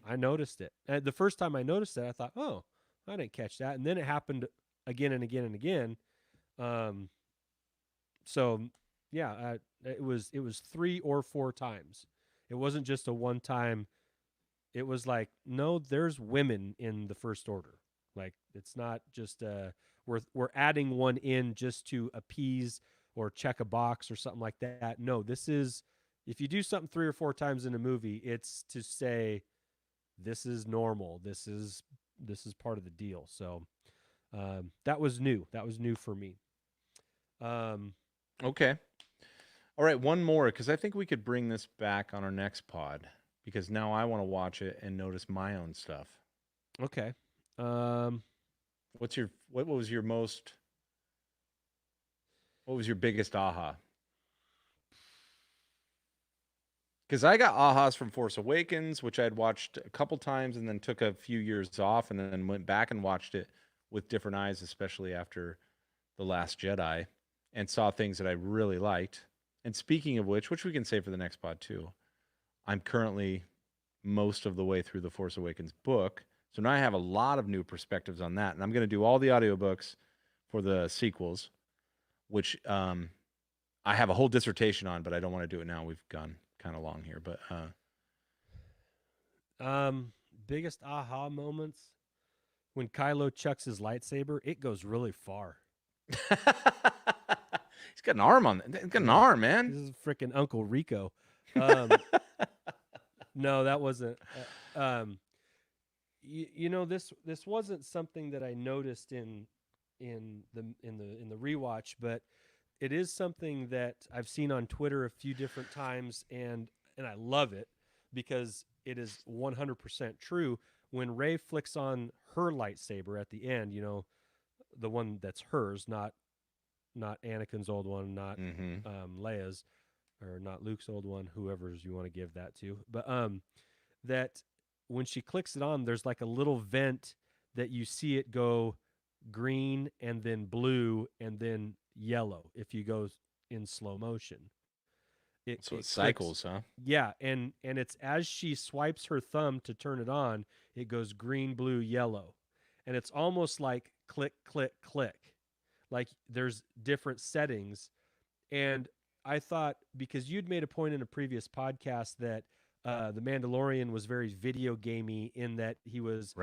I noticed it. And the first time I noticed it, I thought, "Oh, I didn't catch that." And then it happened again and again and again. So yeah, it was 3 or 4 times. It wasn't just a one time. It was like, no, there's women in the First Order. Like, it's not just we're adding one in just to appease or check a box or something like that. No, this is, if you do something 3 or 4 times in a movie, it's to say this is normal. This is part of the deal. So that was new. That was new for me. Okay. All right, one more, because I think we could bring this back on our next pod, because now I want to watch it and notice my own stuff. Okay. What was your biggest aha? Because I got ahas from Force Awakens, which I had watched a couple times and then took a few years off and then went back and watched it with different eyes, especially after The Last Jedi, and saw things that I really liked. And speaking of which we can save for the next pod too, I'm currently most of the way through the Force Awakens book. So now I have a lot of new perspectives on that. And I'm going to do all the audiobooks for the sequels, which I have a whole dissertation on, but I don't want to do it now. We've gone kind of long here. But biggest aha moments, when Kylo chucks his lightsaber, it goes really far. He's got an arm on it. He's got an arm, man. This is freaking Uncle Rico. No, that wasn't. You know, this wasn't something that I noticed in the rewatch, but it is something that I've seen on Twitter a few different times, and I love it because it is 100% true. When Rey flicks on her lightsaber at the end, you know, the one that's hers, not Anakin's old one, not Leia's, or not Luke's old one, whoever's you want to give that to. But that when she clicks it on, there's like a little vent that you see it go green and then blue and then yellow if you go in slow motion. It cycles, huh? Yeah, and it's as she swipes her thumb to turn it on, it goes green, blue, yellow. And it's almost like click, click, click. Like there's different settings. And I thought, because you'd made a point in a previous podcast that the Mandalorian was very video gamey in that he was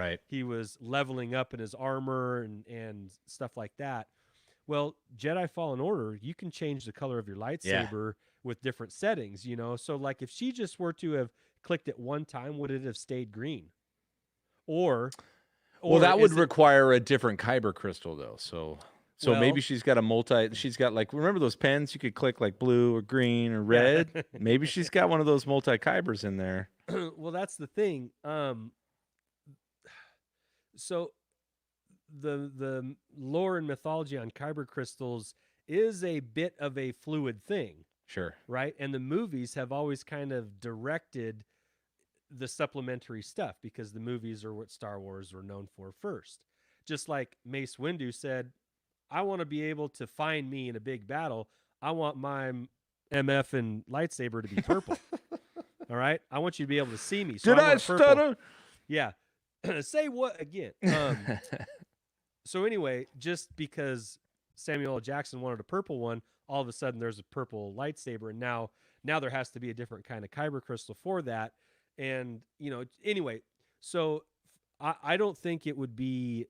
leveling up in his armor and stuff like that. Well, Jedi Fallen Order, you can change the color of your lightsaber with different settings, you know? So like if she just were to have clicked it one time, would it have stayed green? Or well, that would require a different kyber crystal though. So maybe she's got she's got like, remember those pens you could click like blue or green or red? Maybe she's got one of those multi-kybers in there. Well, that's the thing. So the lore and mythology on kyber crystals is a bit of a fluid thing. Sure. Right? And the movies have always kind of directed the supplementary stuff because the movies are what Star Wars were known for first. Just like Mace Windu said, I want to be able to find me in a big battle. I want my MF and lightsaber to be purple. All right? I want you to be able to see me. So Did I stutter? Yeah. Say what again? So anyway, just because Samuel L. Jackson wanted a purple one, all of a sudden there's a purple lightsaber, and now there has to be a different kind of kyber crystal for that. And, you know, anyway, so I don't think it would be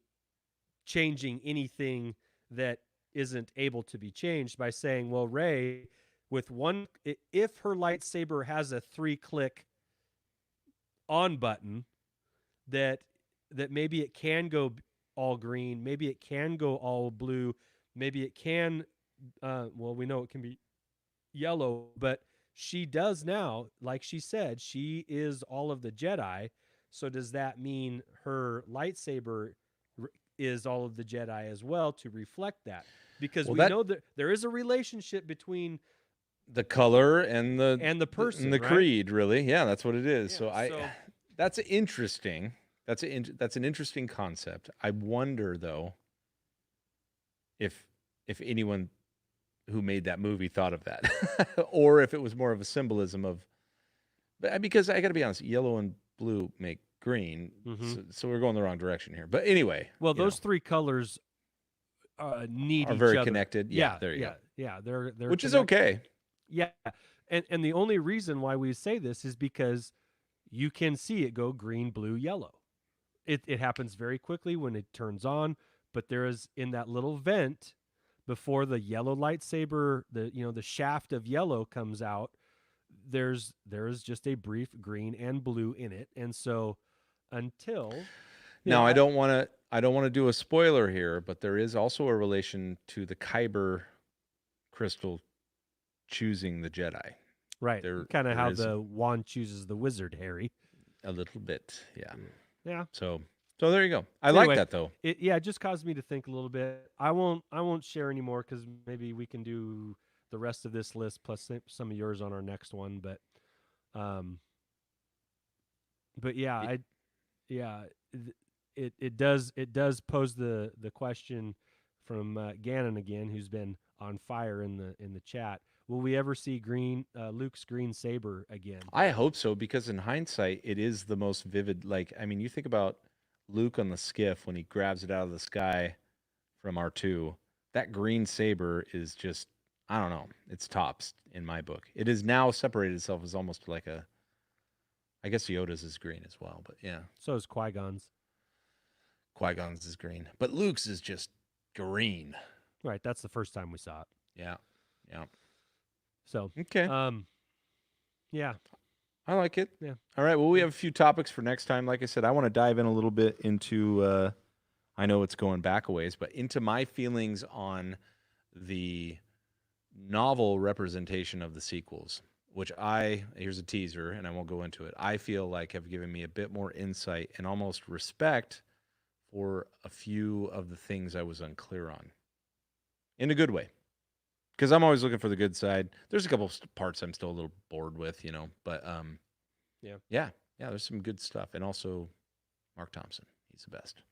changing anything that isn't able to be changed by saying, well, Rey, with one, if her lightsaber has a 3-click on button, that maybe it can go all green, maybe it can go all blue, maybe it can, well, we know it can be yellow, but she does now, like she said, she is all of the Jedi. So does that mean her lightsaber is all of the Jedi as well to reflect that? Because we know that there is a relationship between the color and the person and the right? creed, really. Yeah, that's what it is. Yeah, so that's interesting. That's an interesting concept. I wonder though if anyone who made that movie thought of that, or if it was more of a symbolism of, because I got to be honest, yellow and blue make green, so we're going the wrong direction here. But anyway, well, those 3 colors need are each very other. connected. Yeah, there you go. Yeah. They're Which is connected. okay. Yeah, and the only reason why we say this is because you can see it go green, blue, yellow. It happens very quickly when it turns on, but there is in that little vent before the yellow lightsaber, the shaft of yellow comes out. There is just a brief green and blue in it, and so until Now I, I don't want to do a spoiler here, but there is also a relation to the Kyber crystal choosing the Jedi. right, There kind of there how is the wand chooses the wizard, Harry. a little bit. Yeah. Yeah. So there you go. I So like anyway, that though. it just caused me to think a little bit. I won't share anymore because maybe we can do the rest of this list plus some of yours on our next one. Um, but yeah, Y- yeah, it does pose the question from Gannon again, who's been on fire in the chat. Will we ever see Luke's green saber again? I hope so, because in hindsight it is the most vivid. Like, I mean, you think about Luke on the skiff when he grabs it out of the sky from R2. That green saber is just, I don't know, it's tops in my book. It has now separated itself as almost like a, I guess Yoda's is green as well, but yeah, So is Qui-Gon's. Qui-Gon's is green, but Luke's is just green. Right, that's the first time we saw it. Yeah, yeah. So, Okay, yeah, I like it. yeah. All right, well, we have a few topics for next time. Like I said, I want to dive in a little bit into. I know it's going back a ways, but into my feelings on the novel representation of the sequels, which here's a teaser, and I won't go into it. I feel like have given me a bit more insight and almost respect for a few of the things I was unclear on, in a good way. Because I'm always looking for the good side. There's a couple of parts I'm still a little bored with, but yeah. There's some good stuff, and also Mark Thompson, he's the best.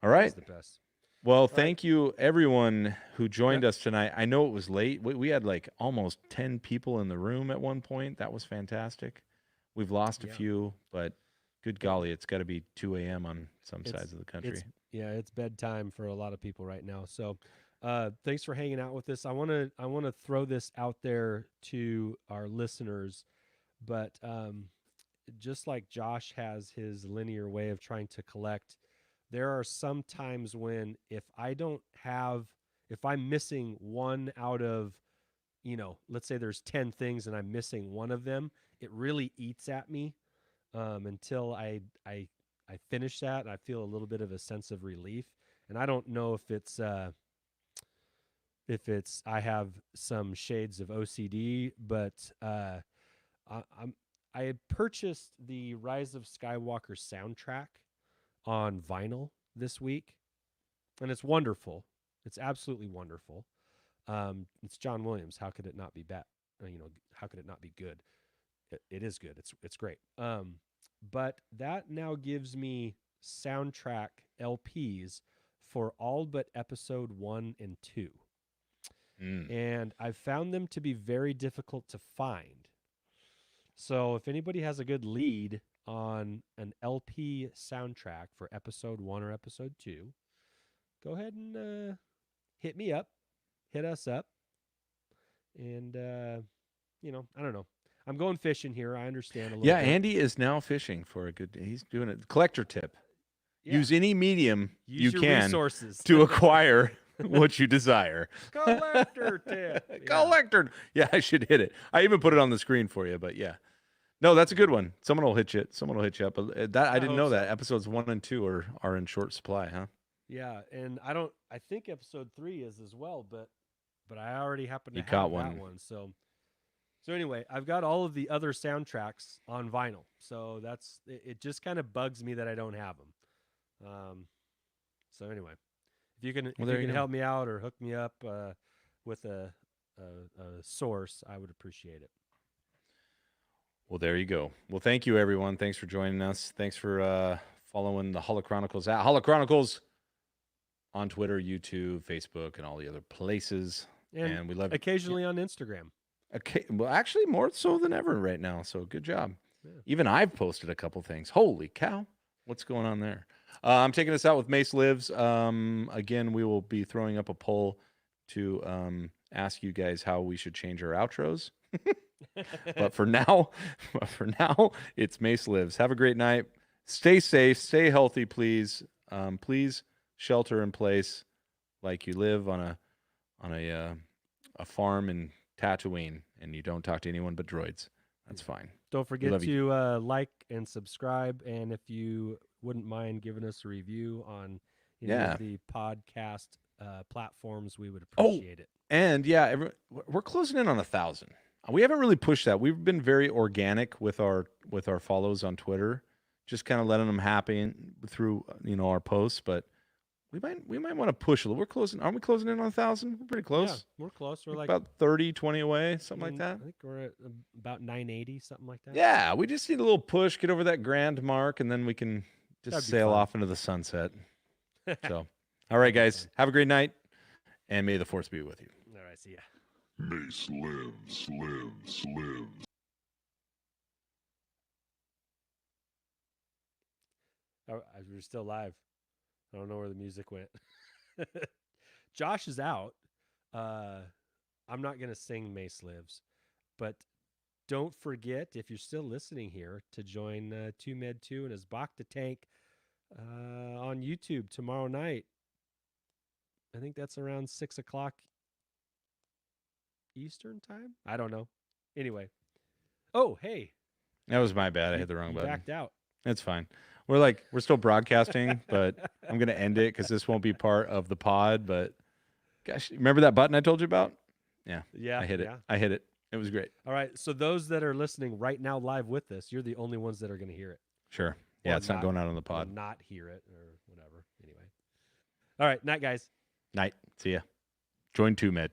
All right. He's the best. Well, thank you everyone who joined us tonight. I know it was late. We had like almost 10 people in the room at one point. That was fantastic. We've lost a few, but good golly, it's got to be 2 a.m. on some sides of the country. It's bedtime for a lot of people right now. So thanks for hanging out with us. I want to throw this out there to our listeners, but just like Josh has his linear way of trying to collect, there are some times when if I'm missing one out of, let's say there's 10 things and I'm missing one of them, it really eats at me until I finish that and I feel a little bit of a sense of relief. And I don't know if it's I have some shades of OCD, but I had purchased the Rise of Skywalker soundtrack on vinyl this week, and it's wonderful. It's absolutely wonderful. It's John Williams. How could it not be bad? How could it not be good? It is good. It's great. But that now gives me soundtrack LPs for all but episode 1 and 2. And I've found them to be very difficult to find. So if anybody has a good lead on an LP soundtrack for episode 1 or episode 2, go ahead and hit me up, hit us up. And, I don't know. I'm going fishing here. I understand a little bit. Andy is now fishing for a good, he's doing a collector tip. Yeah. Use any medium you can resources to acquire what you desire. Collector tip. Collector. Yeah, I should hit it. I even put it on the screen for you, but yeah. No, that's a good one. Someone will hit you. Up. I didn't know that. Episodes 1 and 2 are in short supply, huh? Yeah, and I think episode 3 is as well, but I already happen to have caught that one. So anyway, I've got all of the other soundtracks on vinyl. So it just kind of bugs me that I don't have them. So anyway, if you can help me out or hook me up with a source, I would appreciate it. Well, there you go. Well, thank you, everyone. Thanks for joining us. Thanks for following the Holochronicles at Holochronicles on Twitter, YouTube, Facebook, and all the other places. And we love occasionally on Instagram. Okay, well, actually, more so than ever right now. So good job. Yeah. Even I've posted a couple things. Holy cow. What's going on there? I'm taking us out with Mace Lives. Again, we will be throwing up a poll to ask you guys how we should change our outros. But for now, it's Mace Lives. Have a great night. Stay safe. Stay healthy, please. Please shelter in place like you live on a farm in Tatooine and you don't talk to anyone but droids. That's fine. Don't forget to like and subscribe, and if you wouldn't mind giving us a review on any of the podcast platforms, we would appreciate it. And we're closing in on 1,000. We haven't really pushed that. We've been very organic with our follows on Twitter, just kind of letting them happen through our posts. But we might want to push a little. Aren't we closing in on 1,000? We're pretty close. Yeah, we're close. We're like about 30, 20 away, something like that. I think we're at about 980, something like that. Yeah, we just need a little push, get over that grand mark, and then we can just sail off into the sunset. So, all right, guys, have a great night, and may the Force be with you. All right, see ya. Mace lives. We're still live. I don't know where the music went. Josh is out. I'm not going to sing Mace Lives, but don't forget, if you're still listening here, to join 2Med2 and his Bacta Tank on YouTube tomorrow night. I think that's around 6 o'clock Eastern time. I don't know. Anyway. Oh, hey. That was my bad. I hit the wrong button. Backed out. That's fine. We're still broadcasting, but I'm going to end it because this won't be part of the pod. But gosh, remember that button I told you about? Yeah. I hit it. I hit it. It was great. All right. So those that are listening right now live with us, you're the only ones that are going to hear it. Sure. Yeah, it's not going out on the pod. Or not hear it or whatever. Anyway. All right. Night, guys. Night. See ya. Join 2Med.